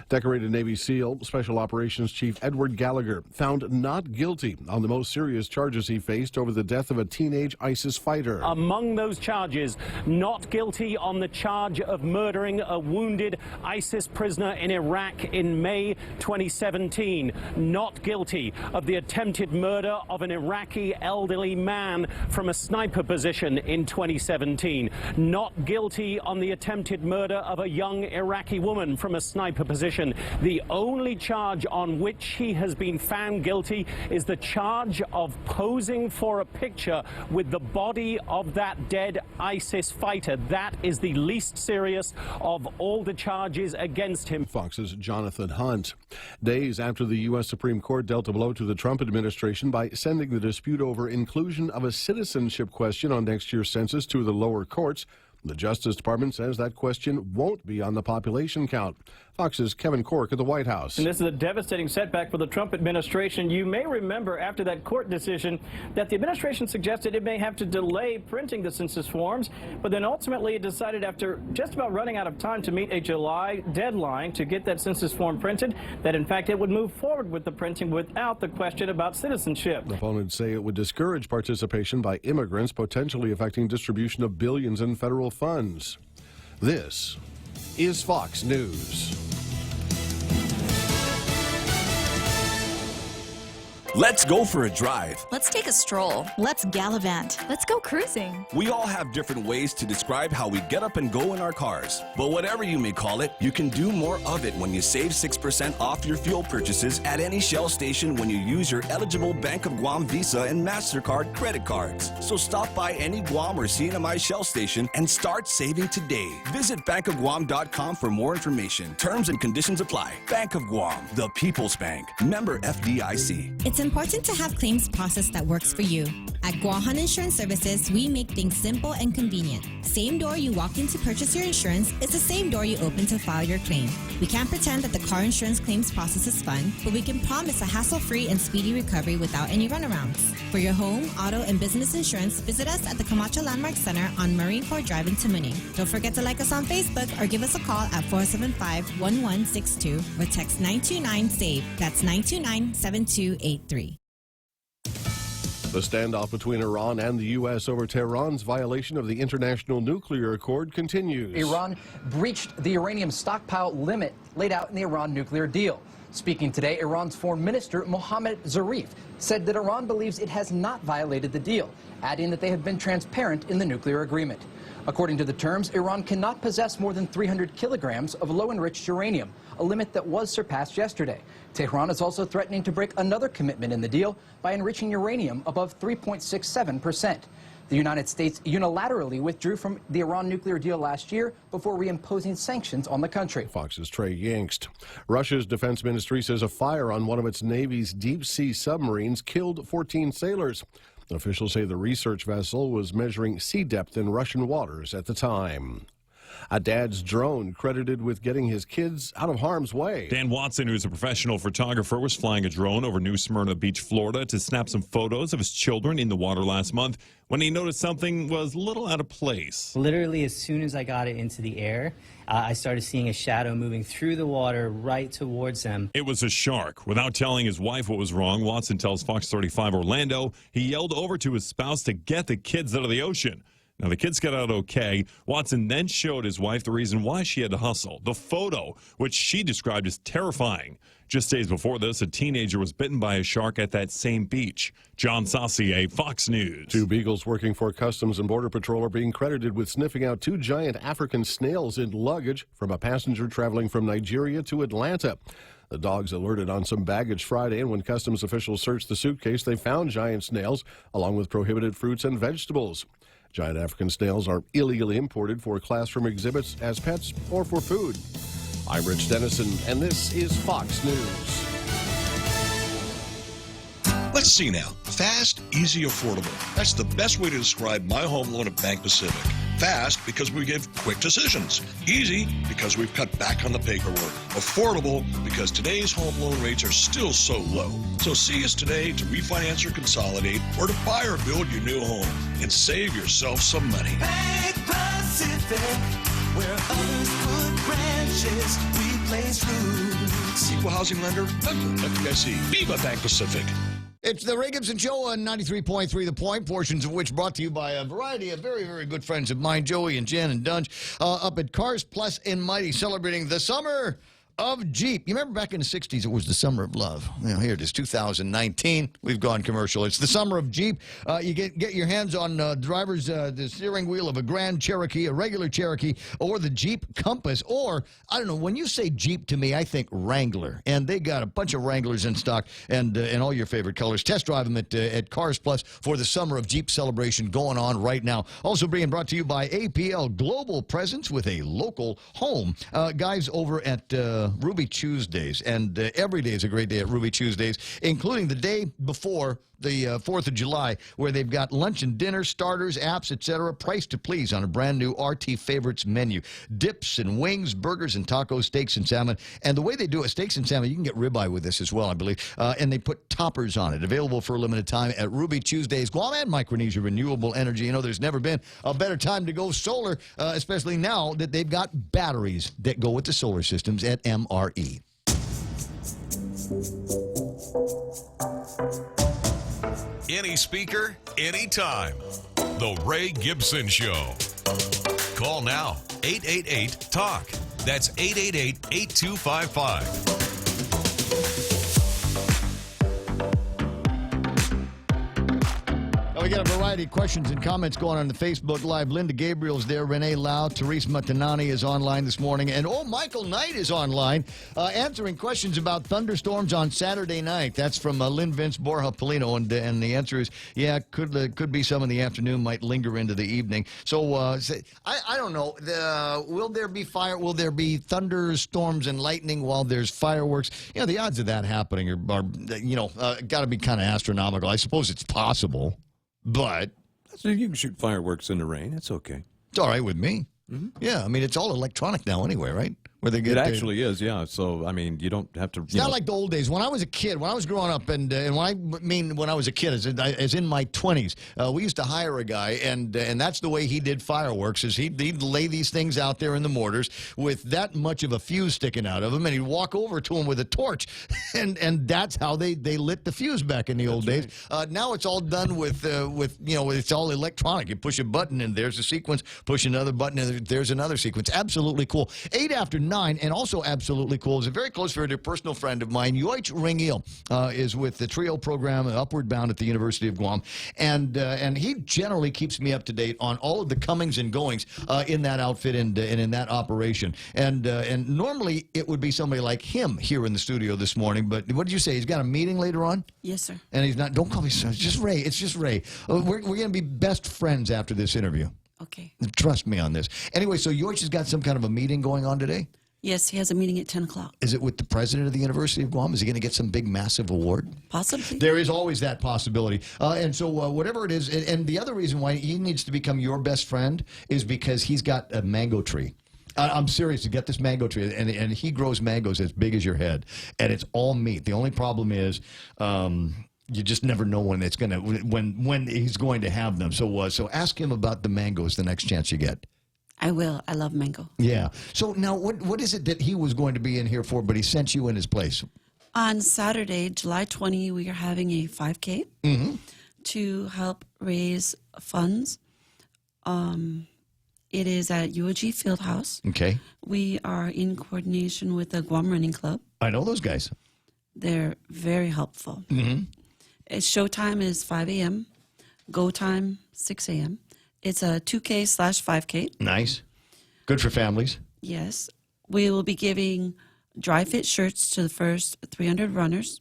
Decorated Navy SEAL Special Operations Chief Edward Gallagher found not guilty on the most serious charges he faced over the death of a teenage ISIS fighter. Among those charges, not guilty on the charge of murdering a wounded ISIS prisoner in Iraq in May 2017. Not guilty of the attempted murder of an Iraqi elderly man from a sniper position in 2017. Not guilty on the attempted murder of a young Iraqi woman from a sniper position. The only charge on which he has been found guilty is the charge of posing for a picture with the body of that dead ISIS fighter. That is the least serious of all the charges against him. Fox's Jonathan Hunt. Days after the U.S. Supreme Court dealt a blow to the Trump administration by sending the dispute over inclusion of a citizenship question on next year's census to the lower courts, the Justice Department says that question won't be on the population count. Fox's Kevin Corke at the White House. And this is a devastating setback for the Trump administration. You may remember after that court decision that the administration suggested it may have to delay printing the census forms, but then ultimately it decided after just about running out of time to meet a July deadline to get that census form printed, that in fact it would move forward with the printing without the question about citizenship. Opponents say it would discourage participation by immigrants, potentially affecting distribution of billions in federal funds. This is Fox News. Let's go for a drive. Let's take a stroll. Let's gallivant. Let's go cruising. We all have different ways to describe how we get up and go in our cars. But whatever you may call it, you can do more of it when you save 6% off your fuel purchases at any Shell station when you use your eligible Bank of Guam Visa and MasterCard credit cards. So stop by any Guam or CNMI Shell station and start saving today. Visit bankofguam.com for more information. Terms and conditions apply. Bank of Guam, the People's Bank. Member FDIC. It's important to have claims process that works for you. At Guahan Insurance Services, we make things simple and convenient. Same door you walk in to purchase your insurance is the same door you open to file your claim. We can't pretend that the car insurance claims process is fun, but we can promise a hassle-free and speedy recovery without any runarounds. For your home, auto, and business insurance, visit us at the Camacho Landmark Center on Marine Corps Drive in Tamuning. Don't forget to like us on Facebook or give us a call at 475-1162 or text 929-SAVE. That's 929-7283. The standoff between Iran and the U.S. over Tehran's violation of the International Nuclear Accord continues. Iran breached the uranium stockpile limit laid out in the Iran nuclear deal. Speaking today, Iran's Foreign Minister Mohammad Zarif said that Iran believes it has not violated the deal, adding that they have been transparent in the nuclear agreement. According to the terms, Iran cannot possess more than 300 kilograms of low-enriched uranium, a limit that was surpassed yesterday. Tehran is also threatening to break another commitment in the deal by enriching uranium above 3.67%. The United States unilaterally withdrew from the Iran nuclear deal last year before reimposing sanctions on the country. Fox's Trey Yingst. Russia's defense ministry says a fire on one of its Navy's deep-sea submarines killed 14 sailors. Officials say the research vessel was measuring sea depth in Russian waters at the time. A dad's drone credited with getting his kids out of harm's way. Dan Watson, who's a professional photographer, was flying a drone over New Smyrna Beach, Florida, to snap some photos of his children in the water last month when he noticed something was a little out of place. Literally, as soon as I got it into the air, I started seeing a shadow moving through the water right towards them. It was a shark. Without telling his wife what was wrong, Watson tells Fox 35 Orlando he yelled over to his spouse to get the kids out of the ocean. Now, the kids got out okay. Watson then showed his wife the reason why she had to hustle. The photo, which she described as terrifying. Just days before this, a teenager was bitten by a shark at that same beach. John Saucier, Fox News. 2 beagles working for Customs and Border Patrol are being credited with sniffing out 2 giant African snails in luggage from a passenger traveling from Nigeria to Atlanta. The dogs alerted on some baggage Friday, and when customs officials searched the suitcase, they found giant snails along with prohibited fruits and vegetables. Giant African snails are illegally imported for classroom exhibits, as pets, or for food. I'm Rich Dennison, and this is Fox News. Let's see now. Fast, easy, affordable. That's the best way to describe my home loan at Bank Pacific. Fast, because we give quick decisions. Easy, because we've cut back on the paperwork. Affordable, because today's home loan rates are still so low. So see us today to refinance or consolidate, or to buy or build your new home and save yourself some money. Bank Pacific, where others put branches, we place roots. Equal housing lender, member FDIC. Viva Bank Pacific. It's the Ray Gibson Show on 93.3 The Point, portions of which brought to you by a variety of very, very good friends of mine, Joey and Jen and Dunge, up at Cars Plus in Mighty, celebrating the summer of Jeep. You remember back in the 60s, it was the summer of love. Here it is, 2019. We've gone commercial. It's the summer of Jeep. You get your hands on the steering wheel of a Grand Cherokee, a regular Cherokee, or the Jeep Compass. Or, I don't know, when you say Jeep to me, I think Wrangler. And they got a bunch of Wranglers in stock and all your favorite colors. Test drive them at Cars Plus for the summer of Jeep celebration going on right now. Also being brought to you by APL Global Presence with a local home. Guys over at Ruby Tuesdays, and every day is a great day at Ruby Tuesdays, including the day before the 4th of July, where they've got lunch and dinner, starters, apps, etc., priced to please on a brand new RT Favorites menu. Dips and wings, burgers and tacos, steaks and salmon. And the way they do it, steaks and salmon, you can get ribeye with this as well, I believe. And they put toppers on it. Available for a limited time at Ruby Tuesdays. Guam and Micronesia Renewable Energy. You know, there's never been a better time to go solar, especially now that they've got batteries that go with the solar systems at MRE. Any speaker, anytime. The Ray Gibson Show. Call now, 888-TALK. That's 888-8255. We got a variety of questions and comments going on the Facebook Live. Linda Gabriel's there. Renee Lau. Therese Matanani is online this morning. And, Michael Knight is online answering questions about thunderstorms on Saturday night. That's from Lynn Vince Borja Polino. And the answer is, yeah, could be some in the afternoon, might linger into the evening. So, I don't know. Will there be Will there be thunderstorms and lightning while there's fireworks? You know, the odds of that happening are got to be kind of astronomical. I suppose it's possible. But so you can shoot fireworks in the rain. It's okay. It's all right with me. Mm-hmm. Yeah, I mean, it's all electronic now anyway, right? Where they get it actually is, yeah. So, I mean, you don't have to... It's not like the old days. When I was a kid, when I was growing up, and when I mean when I was a kid, as in my 20s, we used to hire a guy, and that's the way he did fireworks, is he'd lay these things out there in the mortars with that much of a fuse sticking out of them, and he'd walk over to them with a torch, and that's how they lit the fuse back in the old days. Now it's all done with it's all electronic. You push a button, and there's a sequence. Push another button, and there's another sequence. Absolutely cool. 8 after 9, and also absolutely cool, is a very close friend, a personal friend of mine. Yoich Ringil is with the TRIO program, Upward Bound at the University of Guam, and he generally keeps me up to date on all of the comings and goings in that outfit and in that operation. And normally it would be somebody like him here in the studio this morning, but what did you say? He's got a meeting later on? Yes, sir. And he's not, don't call me sir, it's just Ray. It's just Ray. We're going to be best friends after this interview. Okay. Trust me on this. Anyway, so Yoich has got some kind of a meeting going on today? Yes, he has a meeting at 10 o'clock. Is it with the president of the University of Guam? Is he going to get some big, massive award? Possibly. There is always that possibility. And so whatever it is, and the other reason why he needs to become your best friend is because he's got a mango tree. I'm serious, to get this mango tree, and he grows mangoes as big as your head, and it's all meat. The only problem is you just never know when it's going to when he's going to have them. So ask him about the mangoes the next chance you get. I will. I love mango. Yeah. So now what is it that he was going to be in here for, but he sent you in his place? On Saturday, July 20, we are having a 5K to help raise funds. It is at UOG Fieldhouse. Okay. We are in coordination with the Guam Running Club. I know those guys. They're very helpful. Showtime is 5 a.m. Go time, 6 a.m. It's a 2K/5K. Nice. Good for families. Yes. We will be giving dry fit shirts to the first 300 runners.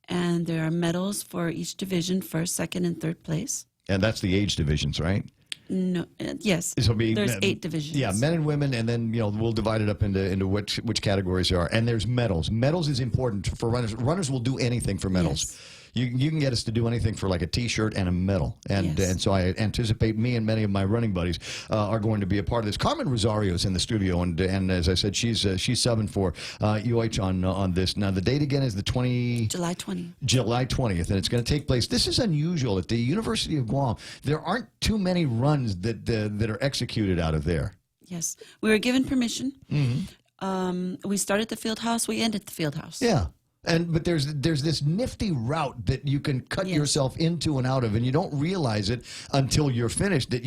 And there are medals for each division, first, second, and third place. And that's the age divisions, right? No, yes. There's 8 divisions. Yeah, men and women, and then we'll divide it up into which categories there are. And there's medals. Medals is important for runners. Runners will do anything for medals. Yes. You can get us to do anything for like a T-shirt and a medal. And so I anticipate me and many of my running buddies are going to be a part of this. Carmen Rosario's in the studio, and as I said, she's subbing for UH on this. Now, the date again is July 20th. July 20th, and it's going to take place. This is unusual. At the University of Guam, there aren't too many runs that are executed out of there. Yes. We were given permission. We started the field house. We ended the field house. Yeah. But there's this nifty route that you can cut yourself into and out of, and you don't realize it until you're finished. That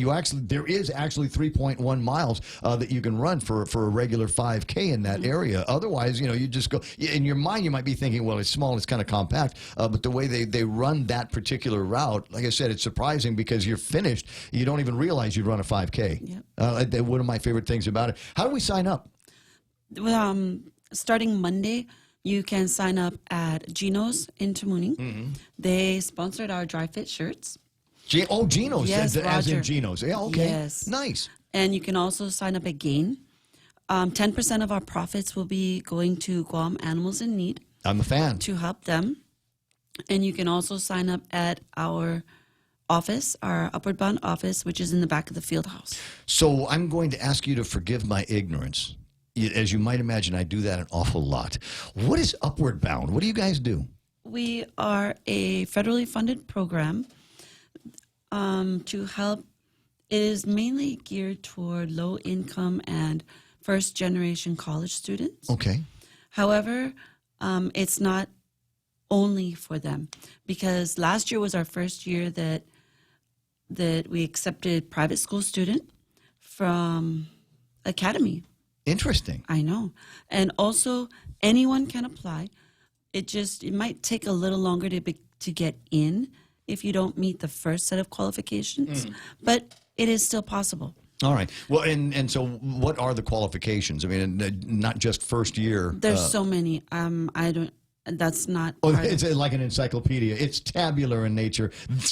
there is actually 3.1 miles that you can run for a regular 5K in that area. Otherwise, you just go in your mind. You might be thinking, well, it's small, it's kind of compact. But the way they run that particular route, like I said, it's surprising because you're finished. You don't even realize you'd run a 5K. Yep. One of my favorite things about it. How do we sign up? Starting Monday, you can sign up at Geno's in Tamuning. They sponsored our dry fit shirts. Geno's, yes, as in Roger. Geno's. Yeah, okay. Yes. Nice. And you can also sign up at Gain. 10% of our profits will be going to Guam Animals in Need. I'm a fan. To help them. And you can also sign up at our office, our Upward Bound office, which is in the back of the field house. So I'm going to ask you to forgive my ignorance. As you might imagine, I do that an awful lot. What is Upward Bound? What do you guys do? We are a federally funded program to help. It is mainly geared toward low-income and first-generation college students. Okay. However, it's not only for them, because last year was our first year that we accepted private school student from Academy. Interesting. I know. And also, anyone can apply. It might take a little longer to get in if you don't meet the first set of qualifications, but it is still possible. All right. Well, and so what are the qualifications? I mean, not just first year. There's so many. That's not. It's like an encyclopedia. It's tabular in nature.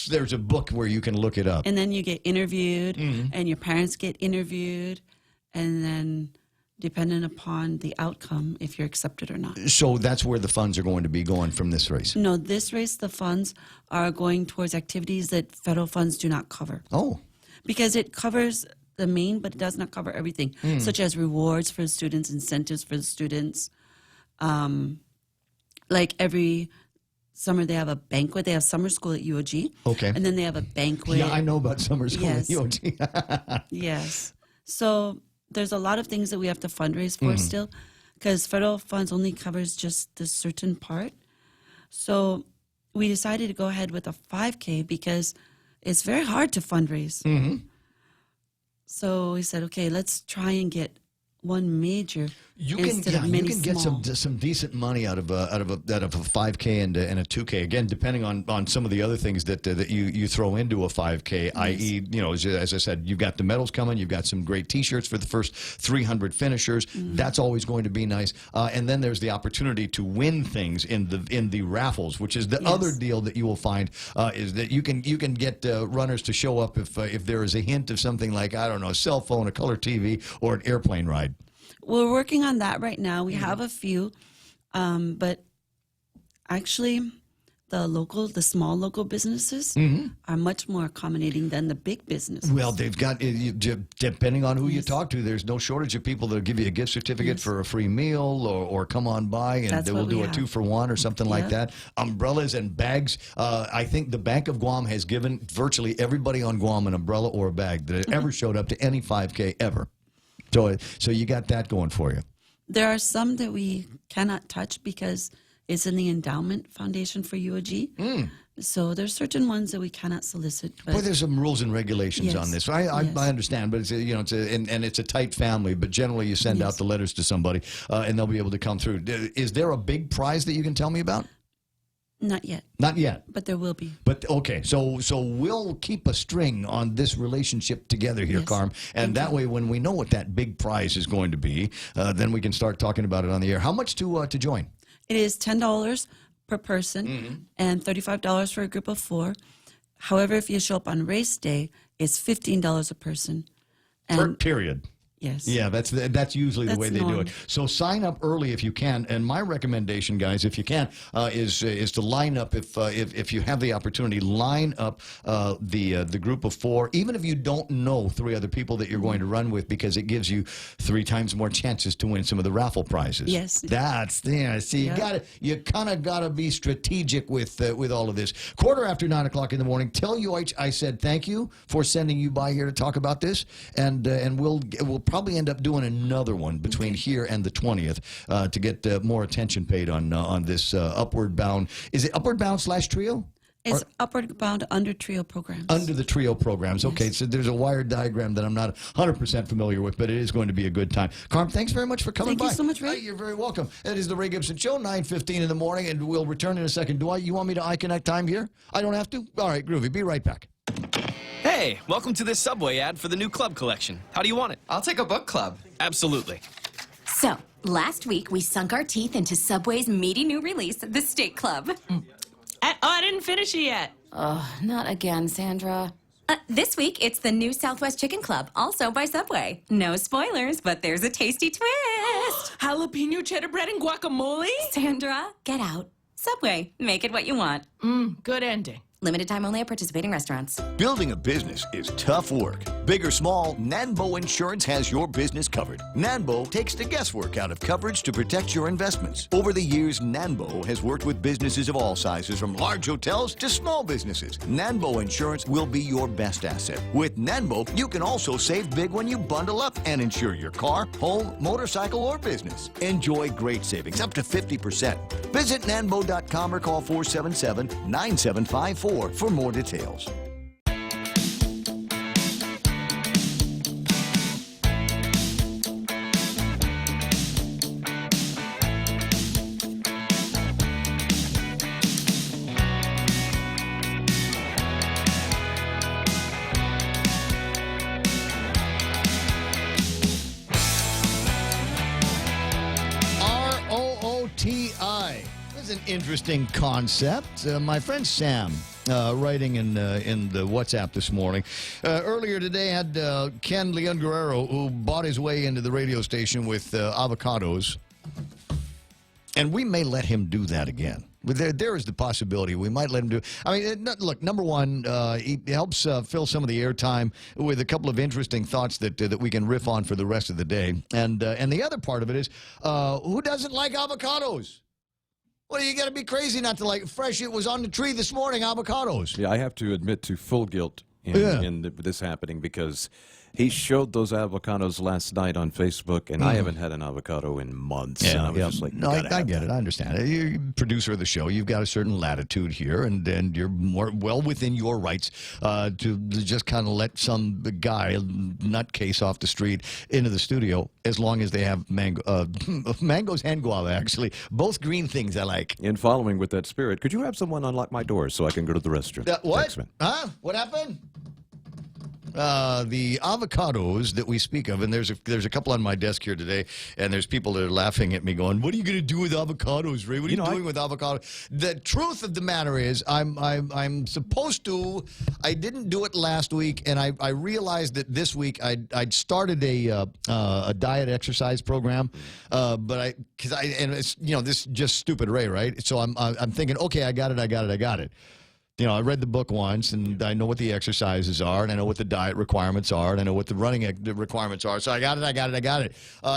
There's a book where you can look it up. And then you get interviewed, and your parents get interviewed, and then dependent upon the outcome, if you're accepted or not. So that's where the funds are going to be going from this race? No, this race, the funds are going towards activities that federal funds do not cover. Oh. Because it covers the main, but it does not cover everything, such as rewards for the students, incentives for the students. Like every summer they have a banquet. They have summer school at UOG. Okay. And then they have a banquet. Yeah, I know about summer school at UOG. Yes. So there's a lot of things that we have to fundraise for still, because federal funds only covers just this certain part. So we decided to go ahead with a 5K because it's very hard to fundraise. So we said, okay, let's try and get one major instead of many you can small. get some decent money out of a 5K and a 2K. Again, depending on some of the other things that you throw into a 5K, i.e., as I said, you've got the medals coming, you've got some great T-shirts for the first 300 finishers. That's always going to be nice. And then there's the opportunity to win things in the raffles, which is the other deal that you will find is that you can get runners to show up if there is a hint of something like, I don't know, a cell phone, a color TV, or an airplane ride. We're working on that right now. We have a few, but actually the small local businesses are much more accommodating than the big businesses. Well, they've got, depending on who you talk to, there's no shortage of people that'll give you a gift certificate for a free meal or come on by and they will do a 2-for-1 or something like that. Umbrellas and bags. I think the Bank of Guam has given virtually everybody on Guam an umbrella or a bag that ever showed up to any 5K ever. So you got that going for you. There are some that we cannot touch because it's in the endowment foundation for UOG. So there's certain ones that we cannot solicit. But Boy, there's some rules and regulations on this. I understand, but it's a tight family. But generally, you send out the letters to somebody, and they'll be able to come through. Is there a big prize that you can tell me about? Not yet. Not yet. But there will be. But okay, so we'll keep a string on this relationship together here, Carm, and that way, when we know what that big prize is going to be, then we can start talking about it on the air. How much to join? It is $10 per person and $35 for a group of 4. However, if you show up on race day, it's $15 a person. And Period. Yes. Yeah, that's usually the way they do it. So sign up early if you can. And my recommendation, guys, if you can, is to line up if you have the opportunity, line up the group of 4, even if you don't know 3 other people that you're going to run with, because it gives you 3 times more chances to win some of the raffle prizes. Yes. That's See, you kind of got to be strategic with all of this. 9:15 in the morning. Tell you I said thank you for sending you by here to talk about this, and we'll probably end up doing another one between here and the 20th to get more attention paid on this Upward Bound. Is it Upward Bound / Trio? It's Upward Bound under Trio programs. Under the Trio programs. Okay, so there's a wired diagram that I'm not 100% familiar with, but it is going to be a good time. Carm, thanks very much for coming by. Thank you so much, Ray. You're very welcome. It is the Ray Gibson Show, 9:15 in the morning, and we'll return in a second. You want me to iConnect time here? I don't have to? All right, groovy. Be right back. Hey, welcome to this Subway ad for the new club collection. How do you want it? I'll take a book club. Absolutely. So, last week we sunk our teeth into Subway's meaty new release, the Steak Club. I didn't finish it yet. Oh, not again, Sandra. This week, it's the new Southwest Chicken Club, also by Subway. No spoilers, but there's a tasty twist. Jalapeno cheddar bread and guacamole? Sandra, get out. Subway, make it what you want. Good ending. Limited time only at participating restaurants. Building a business is tough work. Big or small, Nanbo Insurance has your business covered. Nanbo takes the guesswork out of coverage to protect your investments. Over the years, Nanbo has worked with businesses of all sizes, from large hotels to small businesses. Nanbo Insurance will be your best asset. With Nanbo, you can also save big when you bundle up and insure your car, home, motorcycle, or business. Enjoy great savings, up to 50%. Visit nanbo.com or call 477-9754 for more details. ROOTI. That's an interesting concept. My friend Sam, writing in the WhatsApp this morning, earlier today had Ken Leon Guerrero, who bought his way into the radio station with avocados, and we may let him do that again. But there is the possibility we might let him do. I mean, look, number one, he helps fill some of the airtime with a couple of interesting thoughts that we can riff on for the rest of the day. And the other part of it is, who doesn't like avocados? Well, you got to be crazy not to like fresh. It was on the tree this morning, avocados. Yeah, I have to admit to full guilt in this happening, because he showed those avocados last night on Facebook, and I haven't had an avocado in months. Yeah, and I was just like, no, I get it. I understand it. You're producer of the show. You've got a certain latitude here, and you're more well within your rights to just kind of let some guy, nutcase off the street, into the studio, as long as they have mangoes and guava, actually. Both green things I like. In following with that spirit, could you have someone unlock my doors so I can go to the restroom? What? Thanks, man. Huh? What happened? The avocados that we speak of, and there's a couple on my desk here today, and there's people that are laughing at me going, "What are you going to do with avocados, Ray? What are you doing with avocado?" The truth of the matter is, I'm supposed to. I didn't do it last week, and I realized that this week I'd started a diet exercise program, but and it's this is just stupid Ray, right? So I'm thinking, okay, I got it. You know, I read the book once, and I know what the exercises are, and I know what the diet requirements are, and I know what the running requirements are. So I got it.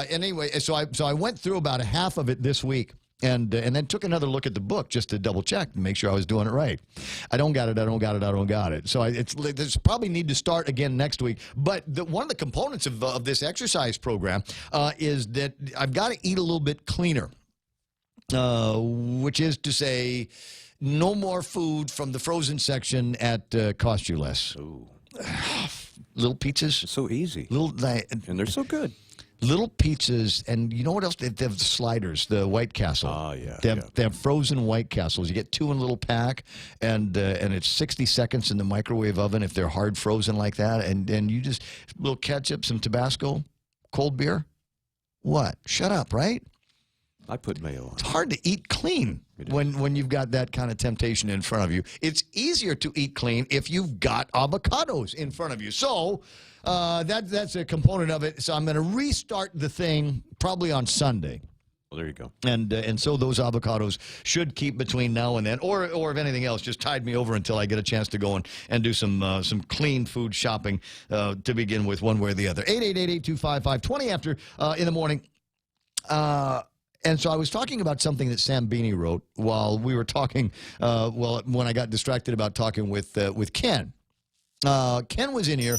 Anyway, so I went through about a half of it this week, and then took another look at the book just to double check and make sure I was doing it right. I don't got it. So it's probably need to start again next week. But one of the components of this exercise program is that I've got to eat a little bit cleaner, which is to say, no more food from the frozen section at Cost You Less. Ooh. Little pizzas. So easy. And they're so good. Little pizzas, and you know what else? They have the sliders, the White Castle. Oh, yeah. They have frozen White Castles. You get two in a little pack, and it's 60 seconds in the microwave oven if they're hard frozen like that. And you just, a little ketchup, some Tabasco, cold beer. What? Shut up, right? I put mayo on. It's hard to eat clean when you've got that kind of temptation in front of you. It's easier to eat clean if you've got avocados in front of you. So that's a component of it. So I'm going to restart the thing probably on Sunday. Well, there you go. And so those avocados should keep between now and then, or if anything else, just tide me over until I get a chance to go and do some clean food shopping to begin with, one way or the other. 888-8255-20 after in the morning. And so I was talking about something that Sam Beanie wrote while we were talking, when I got distracted about talking with Ken. Ken was in here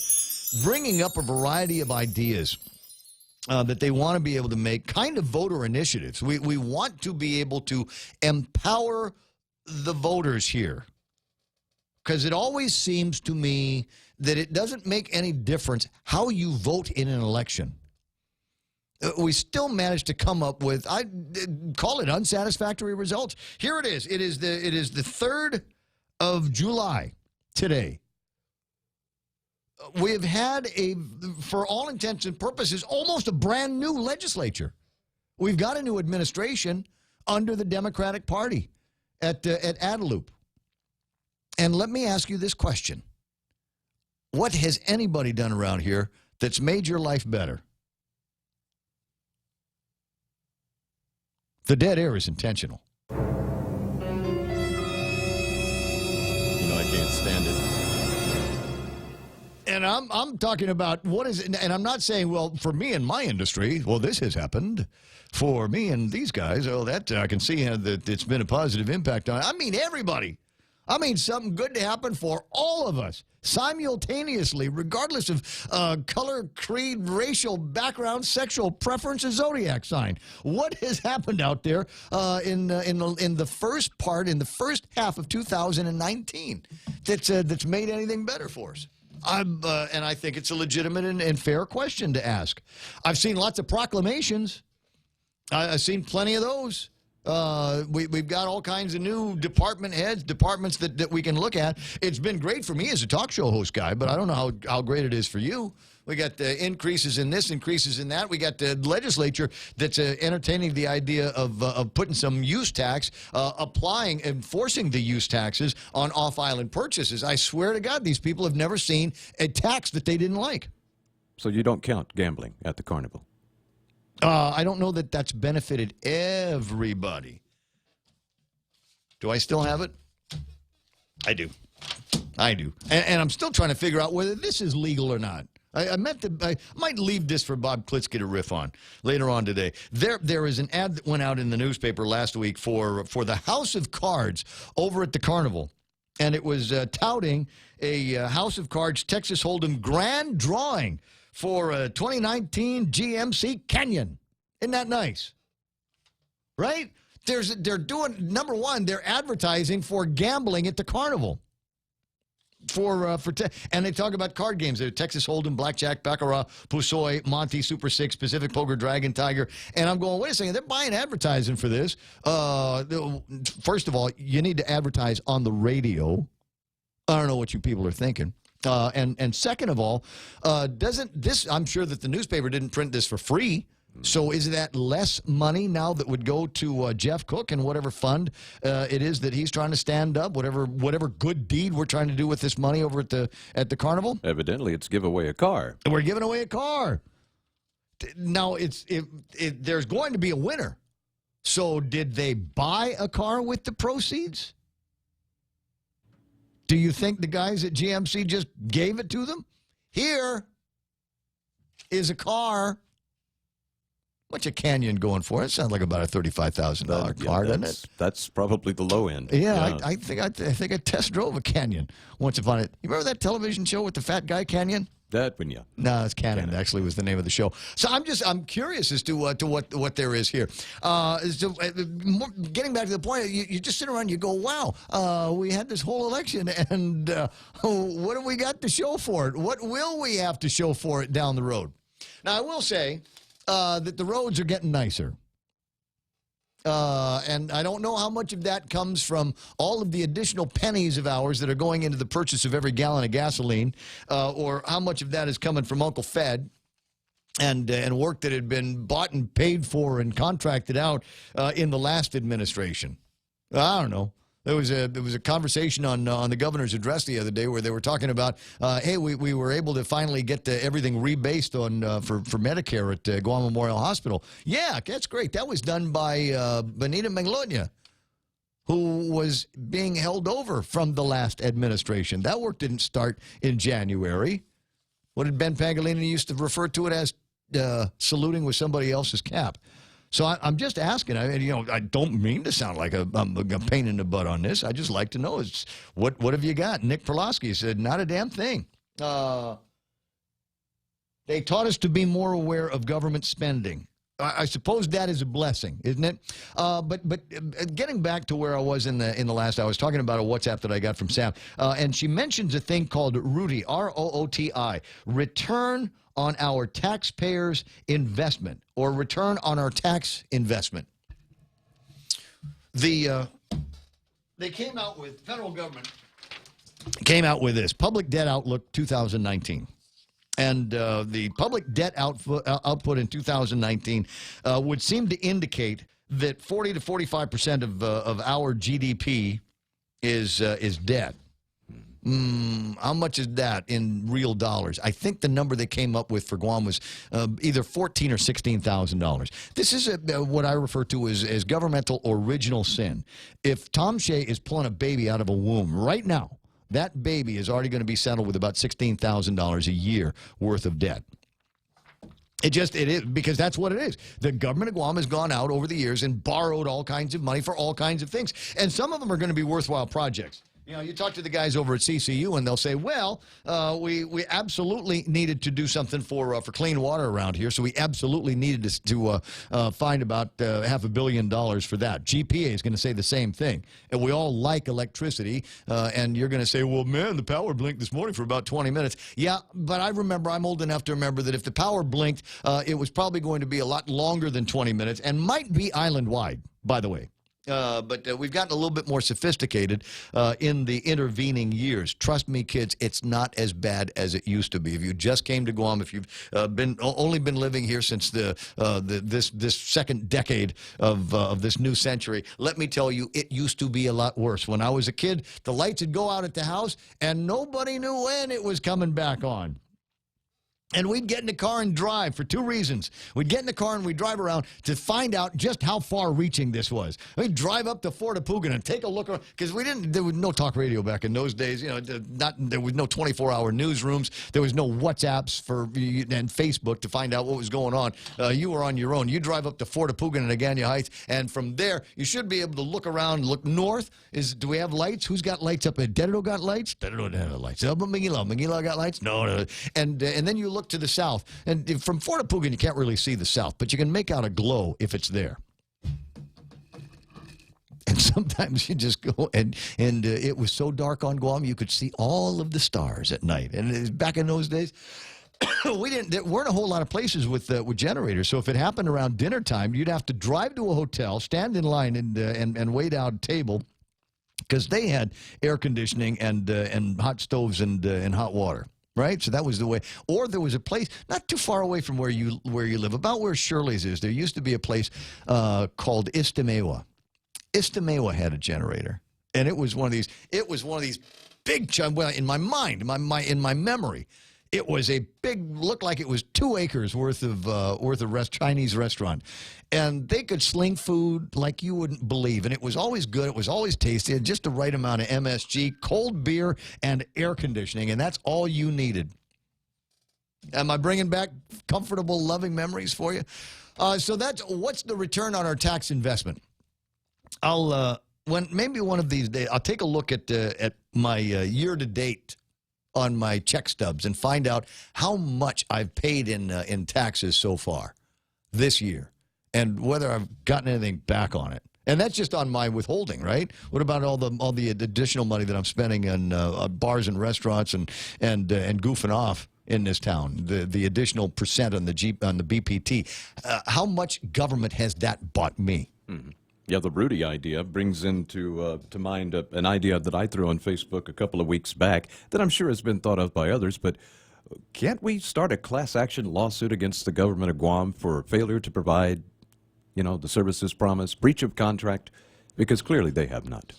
bringing up a variety of ideas that they want to be able to make kind of voter initiatives. We want to be able to empower the voters here, because it always seems to me that it doesn't make any difference how you vote in an election. We still manage to come up with, I call it unsatisfactory results. Here it is. It is the 3rd of July today. We have had for all intents and purposes, almost a brand new legislature. We've got a new administration under the Democratic Party at Adelup. And let me ask you this question. What has anybody done around here that's made your life better? The dead air is intentional. You know, I can't stand it. And I'm talking about what is it, and I'm not saying, well, for me in my industry, well, this has happened. For me and these guys, oh, that I can see that it's been a positive impact on. I mean, everybody. I mean, something good to happen for all of us simultaneously, regardless of color, creed, racial background, sexual preference, and zodiac sign. What has happened out there in the first half of 2019 that's made anything better for us? And I think it's a legitimate and fair question to ask. I've seen lots of proclamations. I've seen plenty of those. We've got all kinds of new department heads, departments that we can look at. It's been great for me as a talk show host guy, but I don't know how great it is for you. We got increases in this, increases in that. We got the legislature that's entertaining the idea of putting some use tax, enforcing the use taxes on off-island purchases. I swear to God, these people have never seen a tax that they didn't like. So you don't count gambling at the carnival? I don't know that that's benefited everybody. Do I still have it? I do. And I'm still trying to figure out whether this is legal or not. I might leave this for Bob Klitschko to riff on later on today. There is an ad that went out in the newspaper last week for the House of Cards over at the Carnival. And it was touting a House of Cards Texas Hold'em grand drawing for a 2019 GMC Canyon. Isn't that nice? Right? They're doing, number one, they're advertising for gambling at the Carnival. And they talk about card games. They're Texas Hold'em, Blackjack, Baccarat, Pusoy, Monte, Super Six, Pacific Poker, Dragon, Tiger. And I'm going, wait a second, they're buying advertising for this. First of all, you need to advertise on the radio. I don't know what you people are thinking. And second of all, doesn't this, I'm sure that the newspaper didn't print this for free. So is that less money now that would go to Jeff Cook and whatever fund it is that he's trying to stand up, whatever good deed we're trying to do with this money over at the Carnival? Evidently, it's give away a car. We're giving away a car. Now, there's going to be a winner. So did they buy a car with the proceeds? Do you think the guys at GMC just gave it to them? Here is a car. What's a Canyon going for? It sounds like about a $35,000 car, doesn't it? That's probably the low end. Yeah. I think I test drove a Canyon once upon it. You remember that television show with the fat guy Canyon? That one, yeah. No, it's Canyon. Actually, was the name of the show. So I'm curious as to what there is here. Getting back to the point, you just sit around and you go, wow, we had this whole election, and what have we got to show for it? What will we have to show for it down the road? Now, I will say that the roads are getting nicer. And I don't know how much of that comes from all of the additional pennies of ours that are going into the purchase of every gallon of gasoline, or how much of that is coming from Uncle Fed and work that had been bought and paid for and contracted out in the last administration. I don't know. There was a conversation on the governor's address the other day where they were talking about, hey, we were able to finally get everything rebased on for Medicare at Guam Memorial Hospital. Yeah, that's great. That was done by Benita Maglonia, who was being held over from the last administration. That work didn't start in January. What did Ben Pangolini used to refer to it as? Saluting with somebody else's cap. So I'm just asking. I don't mean to sound like a pain in the butt on this. I just like to know what have you got? Nick Perlosky said, not a damn thing. They taught us to be more aware of government spending. I suppose that is a blessing, isn't it? But getting back to where I was in the last, I was talking about a WhatsApp that I got from Sam, and she mentions a thing called ROOTI, ROOTI, return on our taxpayers' investment, or return on our tax investment. They came out with, federal government came out with this, Public Debt Outlook 2019. And the public debt output in 2019 would seem to indicate that 40 to 45% of our GDP is debt. How much is that in real dollars? I think the number they came up with for Guam was either $14,000 or $16,000. This is what I refer to as governmental original sin. If Tom Shea is pulling a baby out of a womb right now, that baby is already going to be settled with about $16,000 a year worth of debt. It is, because that's what it is. The government of Guam has gone out over the years and borrowed all kinds of money for all kinds of things. And some of them are going to be worthwhile projects. You know, you talk to the guys over at CCU, and they'll say, well, we absolutely needed to do something for clean water around here, so we absolutely needed to find about $500 million for that. GPA is going to say the same thing. And we all like electricity, and you're going to say, well, man, the power blinked this morning for about 20 minutes. Yeah, but I'm old enough to remember that if the power blinked, it was probably going to be a lot longer than 20 minutes, and might be island-wide, by the way. But we've gotten a little bit more sophisticated in the intervening years. Trust me, kids, it's not as bad as it used to be. If you just came to Guam, if you've only been living here since this second decade of this new century, let me tell you, it used to be a lot worse. When I was a kid, the lights would go out at the house, and nobody knew when it was coming back on. And we'd get in the car and drive for two reasons. We'd get in the car and we'd drive around to find out just how far-reaching this was. We'd drive up to Fort Apugan and take a look around, because there was no talk radio back in those days. You know, there was no 24-hour newsrooms. There was no WhatsApps and Facebook to find out what was going on. You were on your own. You drive up to Fort Apugan and Agana Heights, and from there, you should be able to look around, look north. Do we have lights? Who's got lights up there? Dedero got lights? Dedero didn't have lights. Manila got lights? No. And then you look to the south, and from Fort Apugan you can't really see the south, but you can make out a glow if it's there. And sometimes you just go and it was so dark on Guam you could see all of the stars at night. And back in those days, there weren't a whole lot of places with generators. So if it happened around dinner time, you'd have to drive to a hotel, stand in line, and wait out a table, because they had air conditioning and hot stoves and hot water. Right, so that was the way. Or there was a place not too far away from where you live, about where Shirley's is. There used to be a place called Istamewa. Istamewa had a generator, and it was one of these. It was one of these big. Well, in my mind, in my memory, it was a big. Looked like it was 2 acres worth of Chinese restaurant, and they could sling food like you wouldn't believe. And it was always good. It was always tasty. It had just the right amount of MSG, cold beer, and air conditioning, and that's all you needed. Am I bringing back comfortable, loving memories for you? So what's the return on our tax investment? Maybe one of these days, I'll take a look at my year to date on my check stubs and find out how much I've paid in taxes so far this year, and whether I've gotten anything back on it. And that's just on my withholding, right? What about all the additional money that I'm spending on bars and restaurants and goofing off in this town? The additional percent on the BPT. How much government has that bought me? Mm-hmm. Yeah, the Rudy idea brings into to mind an idea that I threw on Facebook a couple of weeks back that I'm sure has been thought of by others, but can't we start a class action lawsuit against the government of Guam for failure to provide, the services promised, breach of contract? Because clearly they have not.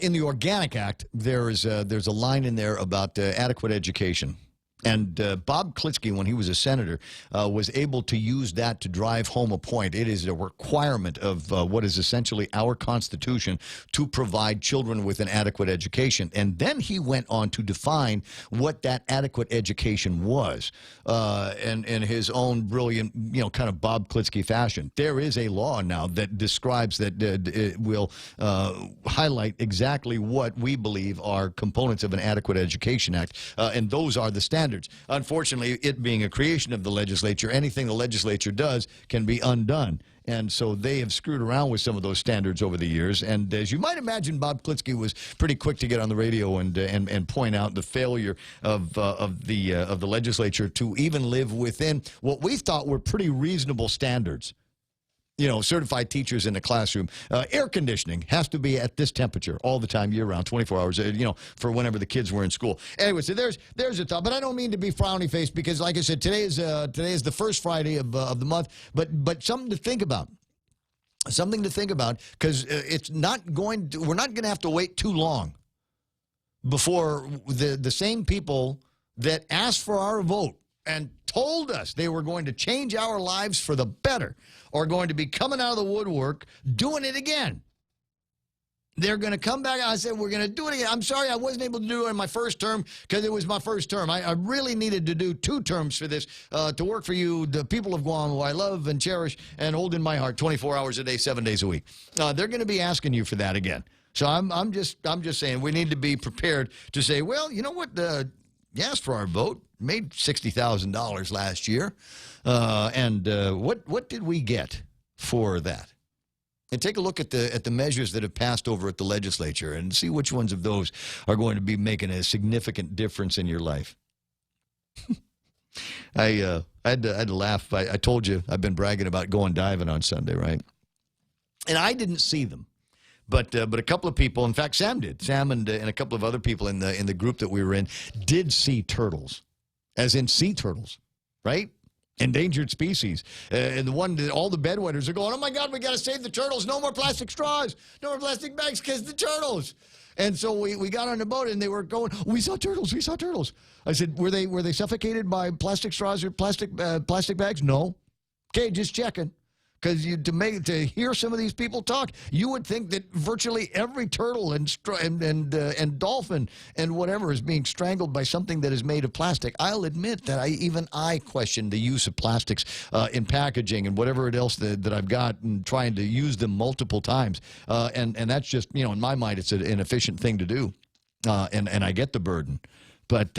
In the Organic Act, there's a line in there about adequate education. And Bob Klitsky, when he was a senator, was able to use that to drive home a point. It is a requirement of what is essentially our Constitution to provide children with an adequate education. And then he went on to define what that adequate education was in his own brilliant, kind of Bob Klitsky fashion. There is a law now that describes that it will highlight exactly what we believe are components of an Adequate Education Act, and those are the standards. standards. Unfortunately, it being a creation of the legislature, anything the legislature does can be undone. And so they have screwed around with some of those standards over the years. And as you might imagine, Bob Klitsky was pretty quick to get on the radio and point out the failure of the legislature to even live within what we thought were pretty reasonable standards. You know, certified teachers in the classroom. Air conditioning has to be at this temperature all the time, year-round, 24 hours, for whenever the kids were in school. Anyway, so there's a thought. But I don't mean to be frowny-faced because, like I said, today is the first Friday of the month. But something to think about. Something to think about because we're not going to have to wait too long before the same people that asked for our vote and told us they were going to change our lives for the better are going to be coming out of the woodwork doing it again. They're going to come back. I said, we're going to do it again. I'm sorry I wasn't able to do it in my first term because it was my first term. I really needed to do 2 terms for this to work for you, the people of Guam, who I love and cherish and hold in my heart 24 hours a day, 7 days a week. They're going to be asking you for that again. So I'm just saying we need to be prepared to say, well, you know what? You asked for our vote, made $60,000 last year. What did we get for that? And take a look at the measures that have passed over at the legislature and see which ones of those are going to be making a significant difference in your life. I had to laugh. I told you I've been bragging about going diving on Sunday, right? And I didn't see them. But a couple of people, in fact, Sam did. Sam and a couple of other people in the group that we were in did see turtles, as in sea turtles, right? Endangered species. And the one that all the bedwetters are going, oh, my God, we got to save the turtles. No more plastic straws. No more plastic bags because the turtles. And so we got on the boat, and they were going, we saw turtles. We saw turtles. I said, were they suffocated by plastic straws or plastic bags? No. Okay, just checking. Because to hear some of these people talk, you would think that virtually every turtle and dolphin and whatever is being strangled by something that is made of plastic. I'll admit that I question the use of plastics in packaging and whatever else that I've got, and trying to use them multiple times. And that's just, in my mind, it's an efficient thing to do. And I get the burden, but.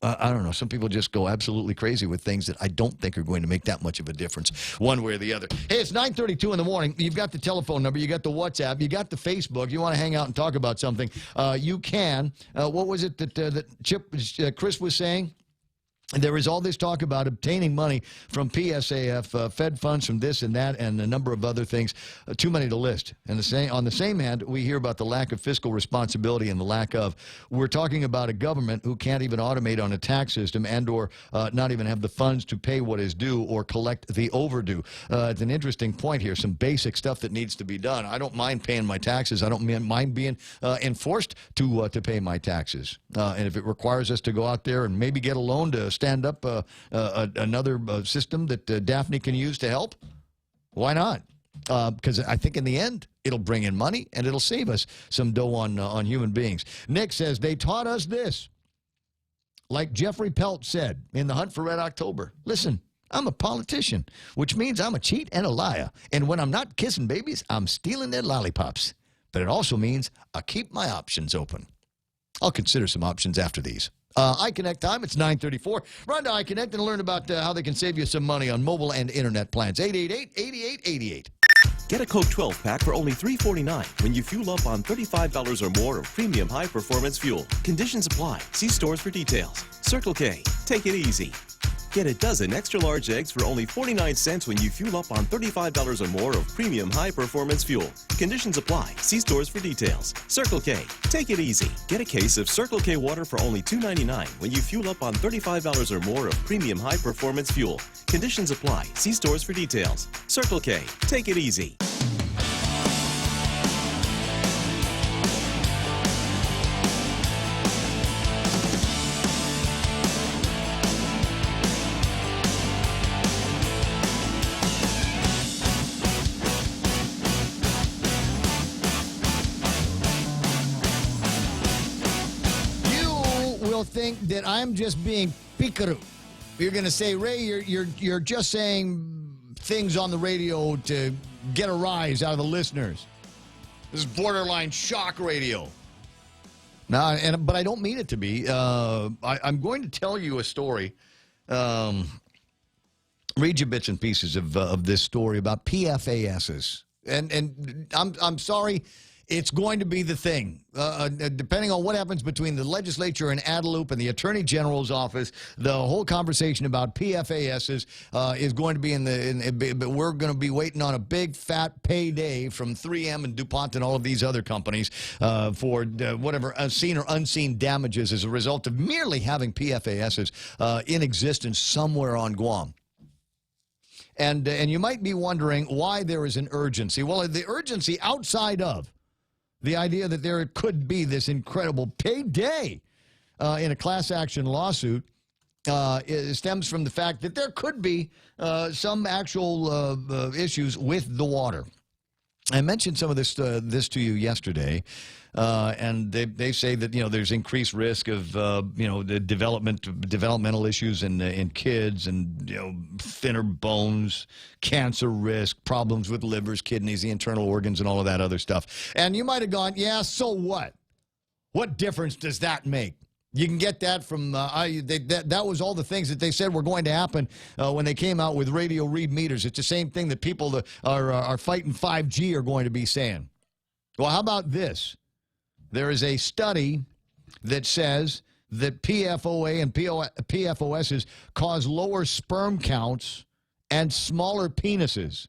I don't know. Some people just go absolutely crazy with things that I don't think are going to make that much of a difference one way or the other. Hey, it's 9:32 in the morning. You've got the telephone number. You got the WhatsApp. You got the Facebook. You want to hang out and talk about something. You can. What was it that Chris was saying? There is all this talk about obtaining money from PSAF, Fed funds from this and that, and a number of other things. Too many to list. And on the same hand, we hear about the lack of fiscal responsibility and the lack of. We're talking about a government who can't even automate on a tax system and/or not even have the funds to pay what is due or collect the overdue. It's an interesting point here. Some basic stuff that needs to be done. I don't mind paying my taxes. I don't mind being enforced to pay my taxes. And if it requires us to go out there and maybe get a loan to stand up another system that Daphne can use to help, why not? Because I think in the end, it'll bring in money and it'll save us some dough on human beings. Nick says, they taught us this. Like Jeffrey Pelt said in The Hunt for Red October, listen, I'm a politician, which means I'm a cheat and a liar. And when I'm not kissing babies, I'm stealing their lollipops. But it also means I keep my options open. I'll consider some options after these. iConnect time, it's 9:34. Run to iConnect and learn about how they can save you some money on mobile and internet plans. 888-8888. Get a Coke 12-pack for only $3.49 when you fuel up on $35 or more of premium high-performance fuel. Conditions apply. See stores for details. Circle K. Take it easy. Get a dozen extra-large eggs for only 49 cents when you fuel up on $35 or more of premium high-performance fuel. Conditions apply. See stores for details. Circle K. Take it easy. Get a case of Circle K water for only $2.99 when you fuel up on $35 or more of premium high-performance fuel. Conditions apply. See stores for details. Circle K. Take it easy. Think that I'm just being picaroo. You're going to say, Ray, you're just saying things on the radio to get a rise out of the listeners. This is borderline shock radio. No, but I don't mean it to be. I'm going to tell you a story. Read you bits and pieces of this story about PFASs, and I'm sorry, it's going to be the thing. Depending on what happens between the legislature in Adelup and the Attorney General's office, the whole conversation about PFASs is going to be but we're going to be waiting on a big fat payday from 3M and DuPont and all of these other companies for whatever seen or unseen damages as a result of merely having PFASs in existence somewhere on Guam. And you might be wondering why there is an urgency. Well, the urgency outside of the idea that there could be this incredible payday in a class action lawsuit stems from the fact that there could be some actual issues with the water. I mentioned some of this to you yesterday, and they say that there's increased risk of the developmental issues in kids, and thinner bones, cancer risk, problems with livers, kidneys, the internal organs, and all of that other stuff. And you might have gone, yeah, so what? What difference does that make? You can get that from that was all the things that they said were going to happen when they came out with radio read meters. It's the same thing that people that are fighting 5G are going to be saying. Well, how about this? There is a study that says that PFOA and PFOSs cause lower sperm counts and smaller penises.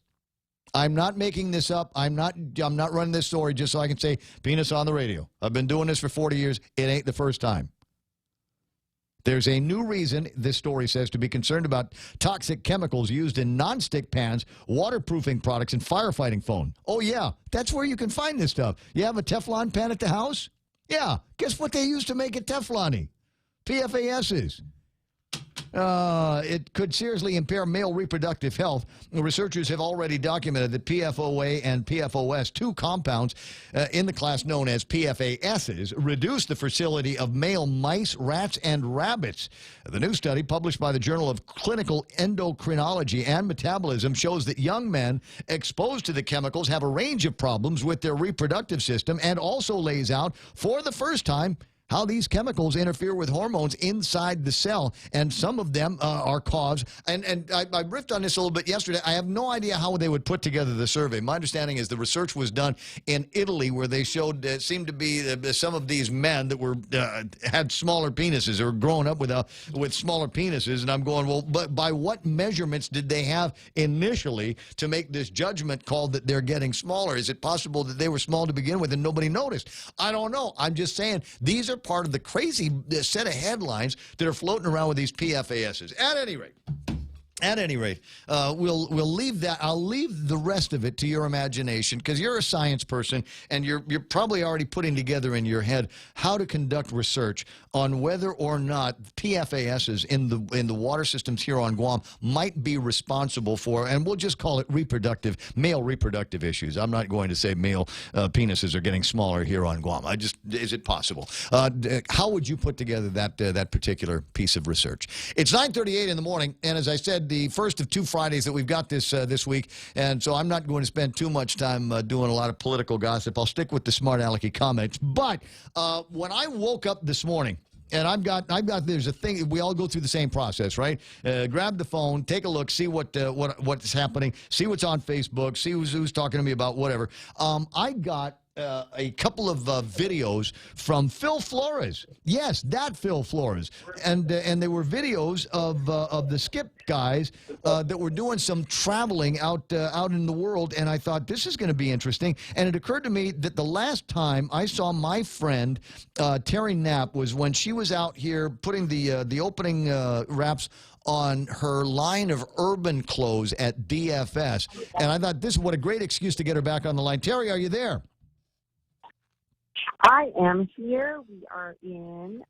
I'm not making this up. I'm not running this story just so I can say penis on the radio. I've been doing this for 40 years. It ain't the first time. There's a new reason, this story says, to be concerned about toxic chemicals used in nonstick pans, waterproofing products, and firefighting foam. Oh, yeah, that's where you can find this stuff. You have a Teflon pan at the house? Yeah, guess what they use to make it Teflon-y? PFASs. It could seriously impair male reproductive health. Researchers have already documented that PFOA and PFOS, two compounds in the class known as PFASs, reduce the fertility of male mice, rats, and rabbits. The new study, published by the Journal of Clinical Endocrinology and Metabolism, shows that young men exposed to the chemicals have a range of problems with their reproductive system, and also lays out, for the first time, how these chemicals interfere with hormones inside the cell, and some of them are caused. And I riffed on this a little bit yesterday. I have no idea how they would put together the survey. My understanding is the research was done in Italy, where they showed seemed to be some of these men that were had smaller penises or grown up with smaller penises. And I'm going, well, but by what measurements did they have initially to make this judgment call that they're getting smaller? Is it possible that they were small to begin with and nobody noticed? I don't know. I'm just saying these are part of the crazy set of headlines that are floating around with these PFASs. At any rate, we'll leave that. I'll leave the rest of it to your imagination, because you're a science person and you're probably already putting together in your head how to conduct research on whether or not PFASs in the water systems here on Guam might be responsible for, and we'll just call it male reproductive issues. I'm not going to say male penises are getting smaller here on Guam. Is it possible? How would you put together that particular piece of research? It's 9:38 in the morning, and as I said, the first of two Fridays that we've got this week, and so I'm not going to spend too much time doing a lot of political gossip. I'll stick with the smart alecky comments. But when I woke up this morning, and there's a thing, we all go through the same process, right? Grab the phone, take a look, see what's happening, see what's on Facebook, see who's talking to me about whatever. I got a couple of videos from Phil Flores. Yes, that Phil Flores. And they were videos of the Skip guys that were doing some traveling out in the world, and I thought, this is going to be interesting. And it occurred to me that the last time I saw my friend Terry Knapp was when she was out here putting the opening wraps on her line of urban clothes at DFS. And I thought, what a great excuse to get her back on the line. Terry, are you there? I am here. We are in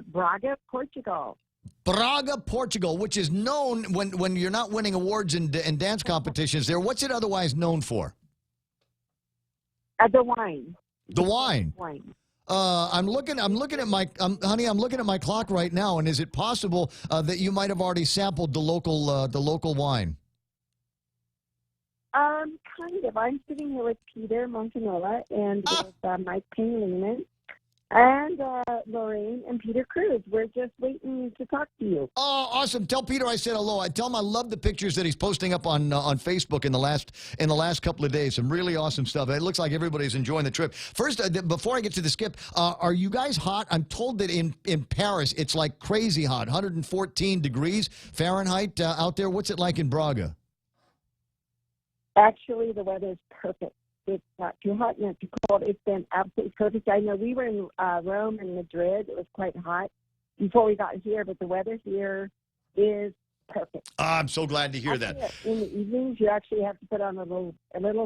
Braga, Portugal. Braga, Portugal, which is known when you're not winning awards in dance competitions there. What's it otherwise known for? The wine. The wine. Wine. I'm looking at my honey. I'm looking at my clock right now, and is it possible that you might have already sampled the local wine? Kind of. I'm sitting here with Peter Montanola and with Mike Payne-Lehman. And Lorraine and Peter Cruz. We're just waiting to talk to you. Oh, awesome! Tell Peter I said hello. I tell him I love the pictures that he's posting up on Facebook in the last couple of days. Some really awesome stuff. It looks like everybody's enjoying the trip. First, before I get to the skip, are you guys hot? I'm told that in Paris it's like crazy hot, 114 degrees Fahrenheit out there. What's it like in Braga? Actually, the weather is perfect. It's not too hot, not too cold. It's been absolutely perfect. I know we were in Rome and Madrid. It was quite hot before we got here, but the weather here is perfect. I'm so glad to hear that. In the evenings, you actually have to put on a little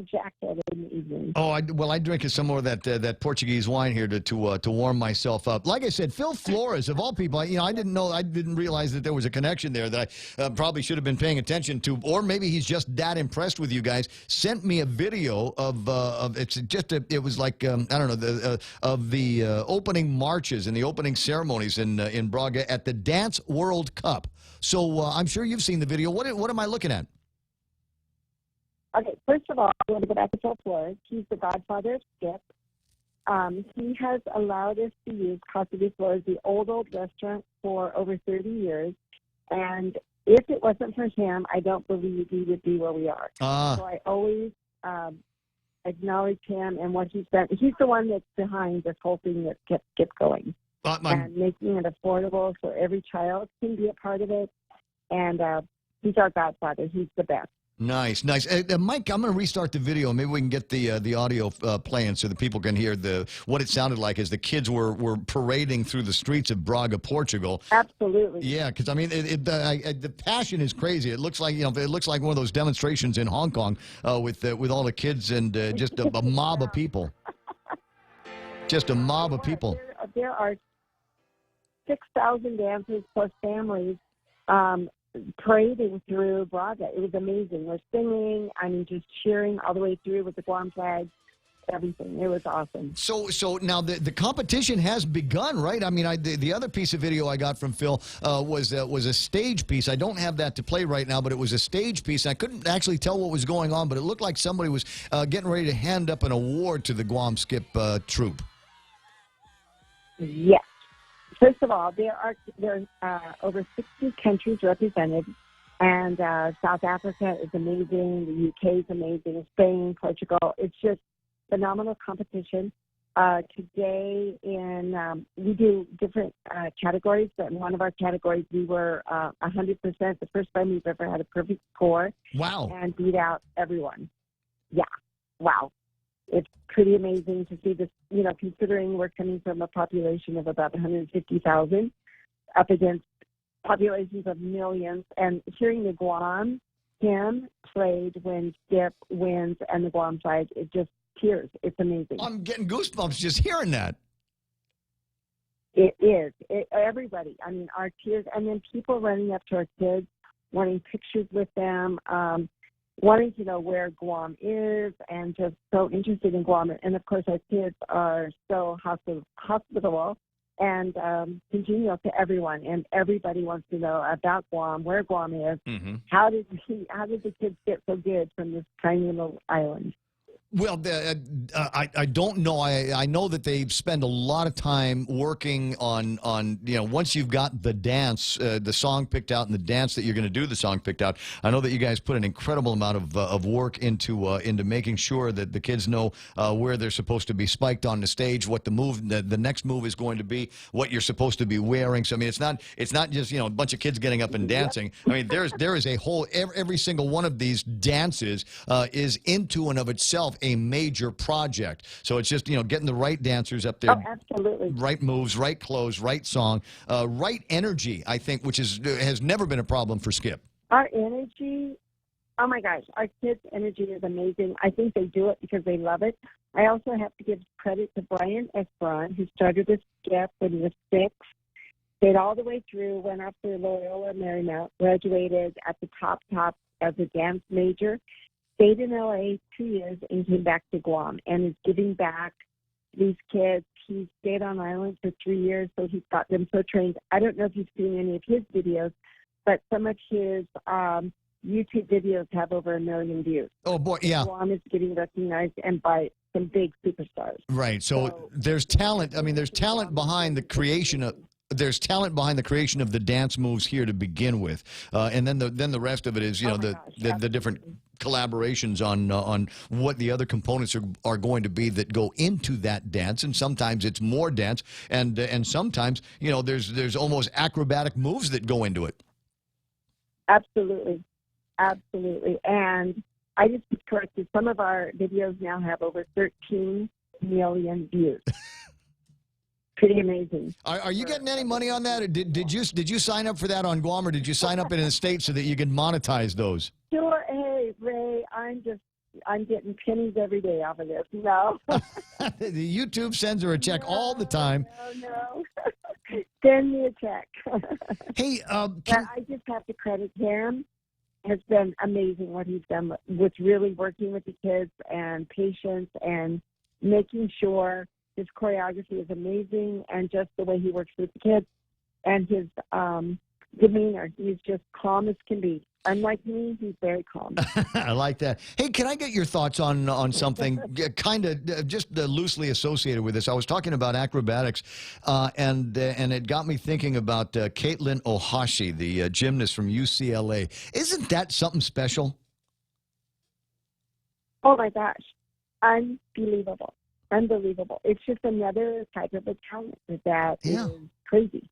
jacket in the evening. Oh, I drink some more of that Portuguese wine here to warm myself up. Like I said, Phil Flores, of all people, I didn't realize that there was a connection there that I probably should have been paying attention to, or maybe he's just that impressed with you guys. Sent me a video of it was like I don't know of the opening marches and the opening ceremonies in Braga at the Dance World Cup. So I'm sure you've seen the video. What am I looking at? Okay, first of all, I want to go back to Phil Flores. He's the godfather of Skip. He has allowed us to use Casa de Flores, the old restaurant, for over 30 years. And if it wasn't for him, I don't believe we would be where we are. So I always acknowledge him and what he's done. He's the one that's behind this whole thing that kept Skip going. And making it affordable so every child can be a part of it. And he's our godfather. He's the best. Nice. Mike, I'm going to restart the video. Maybe we can get the audio playing so that people can hear what it sounded like as the kids were parading through the streets of Braga, Portugal. Absolutely. Yeah, because I mean, the passion is crazy. It looks like one of those demonstrations in Hong Kong with all the kids and just a mob of people. Just a mob of people. There are 6,000 dancers plus families parading through Braga. It was amazing. We're singing, just cheering all the way through with the Guam flag, everything. It was awesome. So now the competition has begun, right? I mean, the other piece of video I got from Phil was a stage piece. I don't have that to play right now, but it was a stage piece. I couldn't actually tell what was going on, but it looked like somebody was getting ready to hand up an award to the Guam Skip troupe. Yes. First of all, there are over 60 countries represented, and South Africa is amazing, the UK is amazing, Spain, Portugal. It's just phenomenal competition. Today, we do different categories, but in one of our categories, we were 100%, the first time we've ever had a perfect score. Wow. And beat out everyone. Yeah. Wow. It's pretty amazing to see this, considering we're coming from a population of about 150,000 up against populations of millions. And hearing the Guam hymn played when Skip wins and the Guam flag, it just tears. It's amazing. I'm getting goosebumps just hearing that. It is. Everybody. Our tears. And then people running up to our kids, wanting pictures with them, wanting to know where Guam is, and just so interested in Guam. And, of course, our kids are so hospitable and congenial to everyone. And everybody wants to know about Guam, where Guam is. Mm-hmm. How did the kids get so good from this tiny little island? Well, I don't know. I know that they spend a lot of time working on once you've got the dance, the song picked out, and the dance that you're going to do the song picked out. I know that you guys put an incredible amount of work into making sure that the kids know where they're supposed to be spiked on the stage, what the next move is going to be, what you're supposed to be wearing. So it's not just a bunch of kids getting up and dancing. There is a whole every single one of these dances is into and of itself a major project. So it's just, getting the right dancers up there. Oh, absolutely. Right moves, right clothes, right song, right energy, I think, which has never been a problem for Skip. Our energy, oh my gosh, our kids' energy is amazing. I think they do it because they love it. I also have to give credit to Brian Esperon, who started with Skip when he was 6, stayed all the way through, went up to Loyola Marymount, graduated at the top as a dance major, stayed in LA 2 years and came back to Guam and is giving back these kids. He stayed on island for 3 years, so he's got them so trained. I don't know if you've seen any of his videos, but some of his YouTube videos have over 1 million views. Oh boy, yeah. Guam is getting recognized, and by some big superstars. Right. So there's talent. I mean, there's talent behind the creation of. There's talent behind the creation of the dance moves here to begin with, and then the rest of it is the different collaborations on what the other components are going to be that go into that dance, and sometimes it's more dance, and sometimes there's almost acrobatic moves that go into it. Absolutely, and I just corrected. Some of our videos now have over 13 million views. Pretty amazing. Are you getting any money on that? Or did you sign up for that on Guam, or did you sign up in the States so that you can monetize those? Sure. Hey, Ray, I'm getting pennies every day off of this. No. The YouTube sends her a check all the time. No. Send me a check. Hey, I just have to credit him. It's been amazing what he's done with really working with the kids and patience and making sure his choreography is amazing, and just the way he works with the kids and his demeanor. He's just calm as can be. Unlike me, he's very calm. I like that. Hey, can I get your thoughts on something kind of just loosely associated with this? I was talking about acrobatics, and it got me thinking about Caitlin Ohashi, the gymnast from UCLA. Isn't that something special? Oh, my gosh. Unbelievable. It's just another type of a talent that is crazy.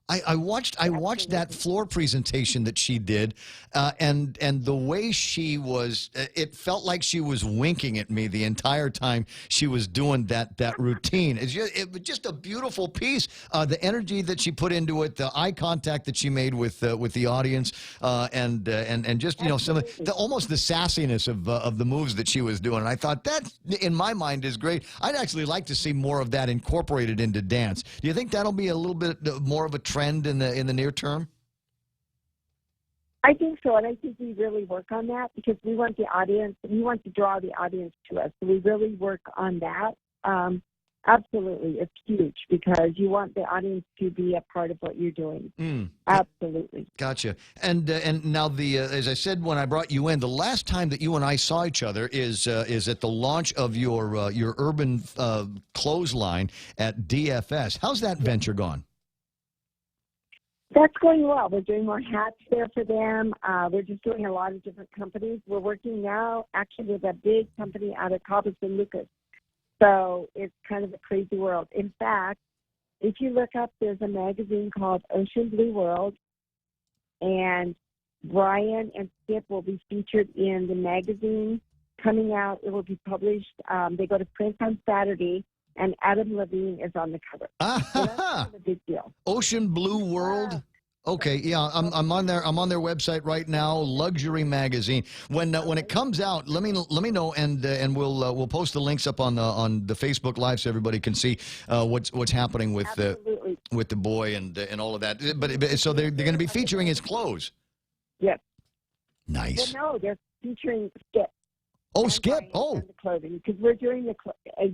I watched that floor presentation that she did, and the way she was, it felt like she was winking at me the entire time she was doing that routine. It was just a beautiful piece. The energy that she put into it, the eye contact that she made with the audience, and just some of almost the sassiness of the moves that she was doing. And I thought that, in my mind, is great. I'd actually like to see more of that incorporated into dance. Do you think that'll be a little bit more of a trend in the near term? I think so, and I think we really work on that because we want to draw the audience to us. So we really work on that. Absolutely, it's huge because you want the audience to be a part of what you're doing. Absolutely. Gotcha. And now as I said when I brought you in, the last time that you and I saw each other is at the launch of your urban clothesline at DFS. How's that venture gone? That's going well. We're doing more hats there for them. We're just doing a lot of different companies. We're working now actually with a big company out of Cabo San Lucas. So it's kind of a crazy world. In fact, if you look up, there's a magazine called Ocean Blue World, and Brian and Skip will be featured in the magazine coming out. It will be published. They go to print on Saturday. And Adam Levine is on the cover. So that's kind of a big deal. Ocean Blue World. Okay, yeah, I'm on their website right now. Luxury magazine. When it comes out, let me know, and we'll post the links up on the Facebook Live so everybody can see what's happening with the boy and all of that. But so they're going to be featuring his clothes. Yes. Nice. Well, no, they're featuring Skip. Oh, Skip. Oh. The clothing because we're doing the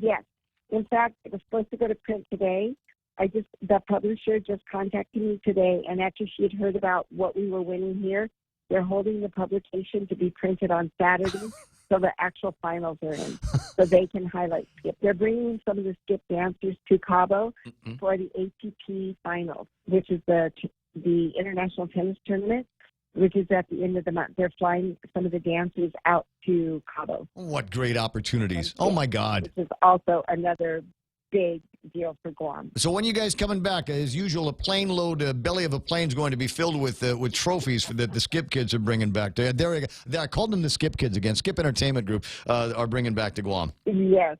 yes. In fact, it was supposed to go to print today. The publisher just contacted me today, and after she had heard about what we were winning here, they're holding the publication to be printed on Saturday, so the actual finals are in, so they can highlight Skip. They're bringing some of the Skip dancers to Cabo for the ATP finals, which is the International Tennis Tournament, which is at the end of the month. They're flying some of the dancers out to Cabo. What great opportunities. Oh, my God. This is also another big deal for Guam. So when you guys coming back, as usual, a plane load, belly of a plane is going to be filled with trophies that the Skip kids are bringing back. I called them the Skip kids again. Skip Entertainment Group are bringing back to Guam. Yes.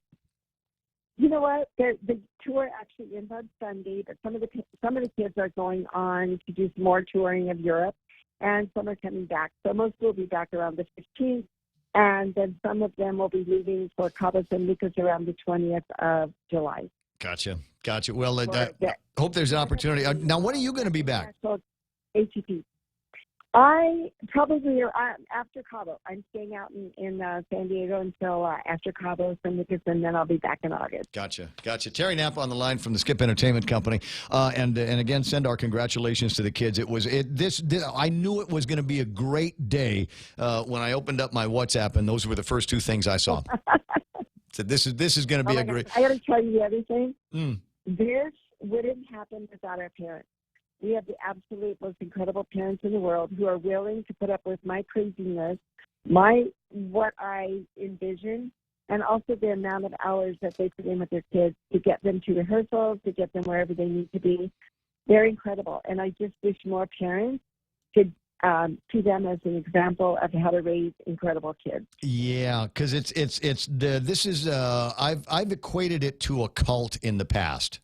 You know what? The tour actually ends on Sunday, but some of the kids are going on to do some more touring of Europe, and some are coming back. So most will be back around the 15th, and then some of them will be leaving for Cabo San Lucas around the 20th of July. Gotcha. Well, I hope there's an opportunity. Now, when are you going to be back? ATP. I probably after Cabo. I'm staying out in San Diego until after Cabo San Lucas, and then I'll be back in August. Gotcha. Terry Knapp on the line from the Skip Entertainment Company, and again, send our congratulations to the kids. I knew it was going to be a great day when I opened up my WhatsApp, and those were the first two things I saw. So this is going to be Oh a my great. gosh, I got to tell you the other thing. Mm. This wouldn't happen without our parents. We have the absolute most incredible parents in the world who are willing to put up with my craziness, what I envision, and also the amount of hours that they put in with their kids to get them to rehearsals, to get them wherever they need to be. They're incredible, and I just wish more parents could see them as an example of how to raise incredible kids. Yeah, because I've equated it to a cult in the past.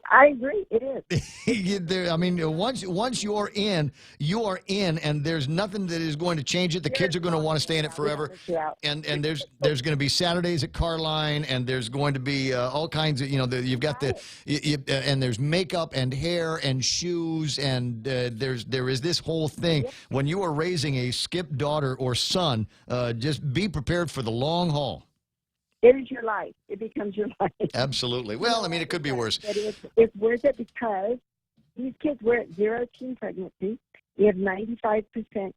I agree. It is. I mean, once you're in, you are in, and there's nothing that is going to change it. The kids are going to want to stay in it forever. And there's going to be Saturdays at Carline, and there's going to be all kinds of, you've got and there's makeup and hair and shoes, and there is this whole thing. When you are raising a Skip daughter or son, just be prepared for the long haul. It is your life. It becomes your life. Absolutely. Well, I mean, it could be worse. But it's worth it because these kids were at 0 teen pregnancy. We have 95%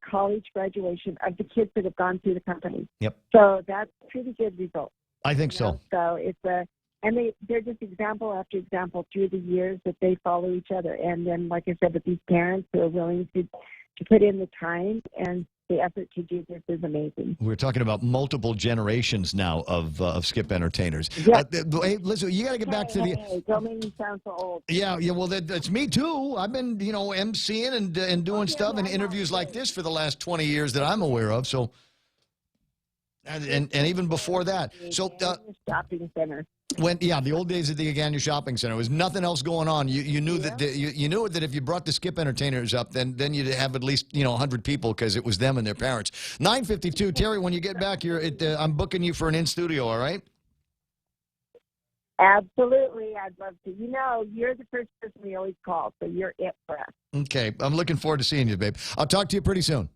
college graduation of the kids that have gone through the company. Yep. So that's a pretty good result. I think so. So it's they're just example after example through the years that they follow each other. And then, like I said, with these parents who are willing to put in the time and the effort to do this is amazing. We're talking about multiple generations now of Skip entertainers. Yeah. Hey, listen, you got to get back to the. Hey, don't make me sound so old. Yeah. Well, that's me too. I've been, emceeing and doing stuff and interviews like this for the last 20 years that I'm aware of. So, and even before that. So, shopping center. The old days at the Agana Shopping Center, there was nothing else going on. You knew that you knew that if you brought the Skip entertainers up, then you'd have at least 100 people because it was them and their parents. 9:52, Terry. When you get back, I'm booking you for an in studio. All right. Absolutely, I'd love to. You're the first person we always call, so you're it for us. Okay, I'm looking forward to seeing you, babe. I'll talk to you pretty soon.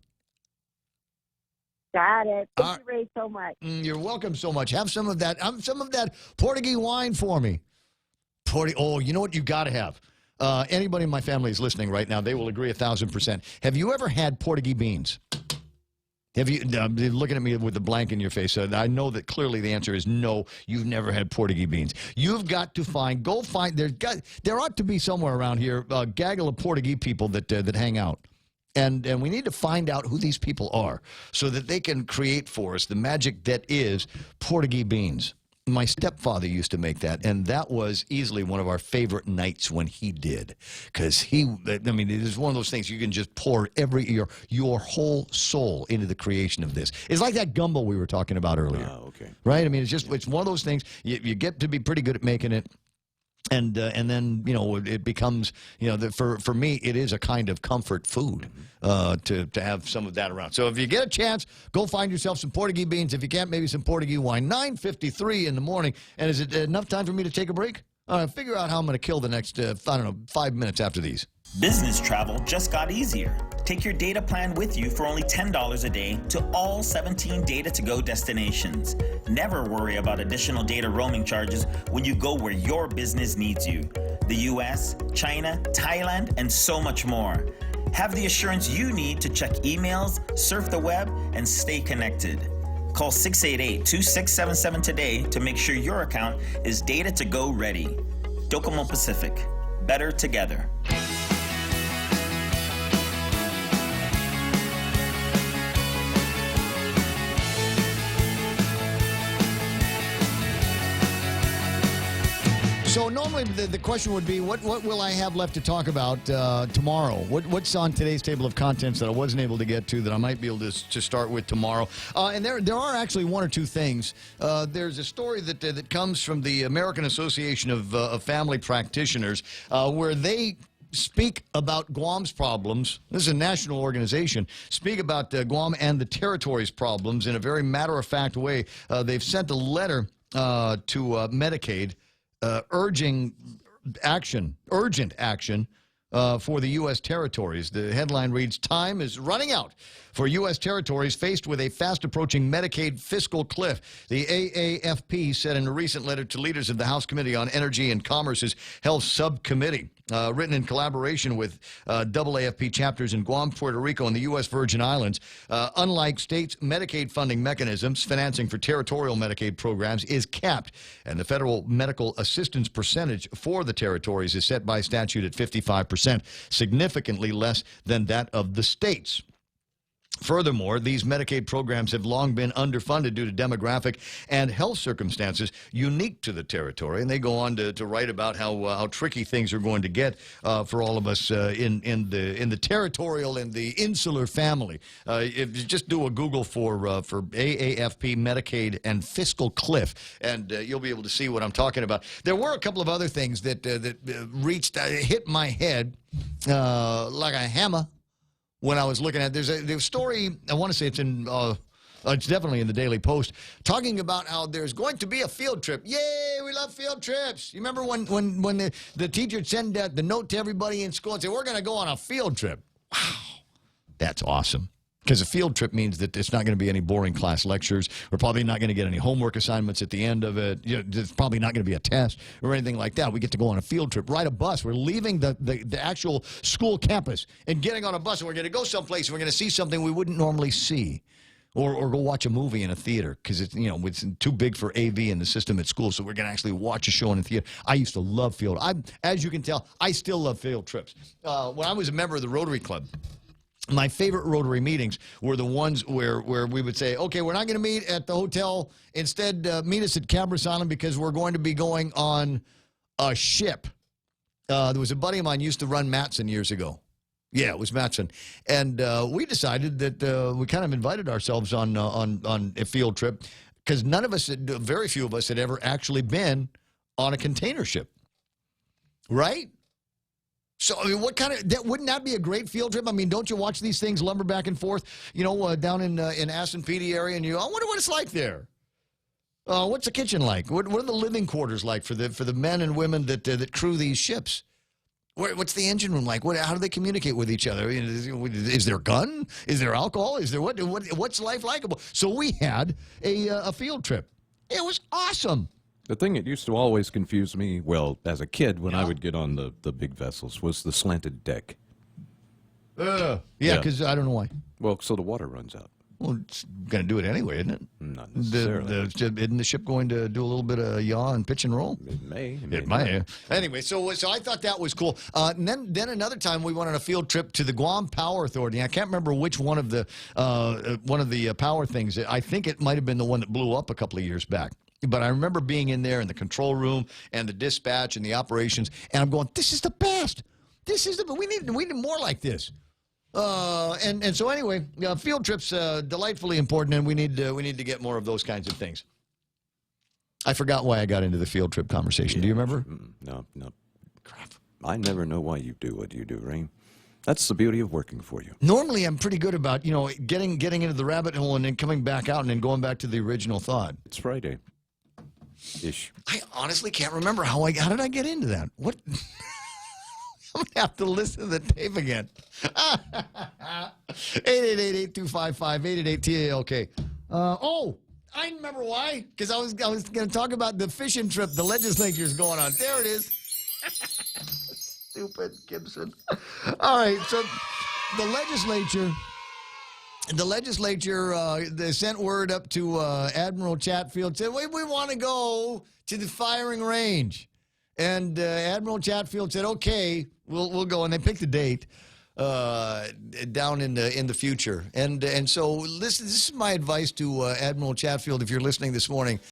Got it. Thank you, Ray, so much. You're welcome so much. Have some of that. Some of that Portuguese wine for me. Oh, you know what you got to have. Anybody in my family is listening right now. They will agree 1,000%. Have you ever had Portuguese beans? Have you? You're looking at me with the blank in your face. I know that clearly the answer is no. You've never had Portuguese beans. You've got to go find. There ought to be somewhere around here a gaggle of Portuguese people that hang out. And we need to find out who these people are so that they can create for us the magic that is Portuguese beans. My stepfather used to make that, and that was easily one of our favorite nights when he did. Because it is one of those things you can just pour your whole soul into the creation of this. It's like that gumbo we were talking about earlier. Oh, okay. Right? I mean, it's one of those things, you get to be pretty good at making it. And then it becomes for me it is a kind of comfort food to have some of that around. So if you get a chance, go find yourself some Portuguese beans. If you can't, maybe some Portuguese wine. 9:53 in the morning, and is it enough time for me to take a break? Figure out how I'm going to kill the next 5 minutes after these. Business travel just got easier. Take your data plan with you for only $10 a day to all 17 Data to Go destinations. Never worry about additional data roaming charges when you go where your business needs you. The US, China, Thailand, and so much more. Have the assurance you need to check emails, surf the web, and stay connected. Call 688-2677 today to make sure your account is Data to Go ready. Docomo Pacific. Better together. So normally the question would be, what will I have left to talk about tomorrow? What's on today's table of contents that I wasn't able to get to that I might be able to start with tomorrow? And there are actually one or two things. There's a story that comes from the American Association of Family Practitioners where they speak about Guam's problems. This is a national organization. Speak about Guam and the territory's problems in a very matter-of-fact way. They've sent a letter to Medicaid urging urgent action for the U.S. territories. The headline reads, "Time is running out for U.S. territories faced with a fast-approaching Medicaid fiscal cliff." The AAFP said in a recent letter to leaders of the House Committee on Energy and Commerce's Health Subcommittee, written in collaboration with AAFP chapters in Guam, Puerto Rico, and the U.S. Virgin Islands. Unlike states' Medicaid funding mechanisms, financing for territorial Medicaid programs is capped, and the federal medical assistance percentage for the territories is set by statute at 55%, significantly less than that of the states. Furthermore, these Medicaid programs have long been underfunded due to demographic and health circumstances unique to the territory. And they go on to write about how tricky things are going to get for all of us in the territorial and the insular family. If you just do a Google for AAFP Medicaid and fiscal cliff, and you'll be able to see what I'm talking about. There were a couple of other things that hit my head like a hammer when I was looking at. There's a story, I want to say it's definitely in the Daily Post, talking about how there's going to be a field trip. Yay, we love field trips. You remember when the teacher sent the note to everybody in school and said, we're going to go on a field trip. Wow, that's awesome. Because a field trip means that it's not going to be any boring class lectures. We're probably not going to get any homework assignments at the end of it. There's probably not going to be a test or anything like that. We get to go on a field trip, ride a bus. We're leaving the actual school campus and getting on a bus, and we're going to go someplace, and we're going to see something we wouldn't normally see. Or go watch a movie in a theater because it's too big for AV in the system at school, so we're going to actually watch a show in a theater. I used to love field. As you can tell, I still love field trips. When I was a member of the Rotary Club, my favorite Rotary meetings were the ones where we would say, okay, we're not going to meet at the hotel. Instead, meet us at Cabras Island because we're going to be going on a ship. There was a buddy of mine used to run Matson years ago. Yeah, it was Matson. And we decided that we kind of invited ourselves on a field trip because very few of us had ever actually been on a container ship. Right? So, I mean, wouldn't that be a great field trip? I mean, don't you watch these things lumber back and forth, down in Aston Peay area, and I wonder what it's like there. What's the kitchen like? What are the living quarters like for the men and women that crew these ships? What's the engine room like? How do they communicate with each other? Is there gun? Is there alcohol? Is there what's life like? So we had a field trip. It was awesome. The thing that used to always confuse me, well, as a kid, when I would get on the big vessels, was the slanted deck. Yeah, because I don't know why. Well, so the water runs out. Well, it's going to do it anyway, isn't it? Not necessarily. Isn't the ship going to do a little bit of yaw and pitch and roll? It may. It might. Anyway, so I thought that was cool. And then another time we went on a field trip to the Guam Power Authority. I can't remember which one of the power things. I think it might have been the one that blew up a couple of years back. But I remember being in there in the control room and the dispatch and the operations, and I'm going, this is the best. We need more like this. And so anyway, field trips delightfully important, and we need to get more of those kinds of things. I forgot why I got into the field trip conversation. Do you remember? No. Crap. I never know why you do what you do, Ray. That's the beauty of working for you. Normally, I'm pretty good about getting into the rabbit hole and then coming back out and then going back to the original thought. It's Friday. Ish. I honestly can't remember how did I get into that? What? I'm going to have to listen to the tape again. 888-825-5888-TALK. I remember why. Because I was going to talk about the fishing trip the legislature's going on. There it is. Stupid Gibson. All right, so the legislature they sent word up to Admiral Chatfield, said, we want to go to the firing range. And Admiral Chatfield said, okay, we'll go. And they picked a date down in the future. And so this is my advice to Admiral Chatfield, if you're listening this morning.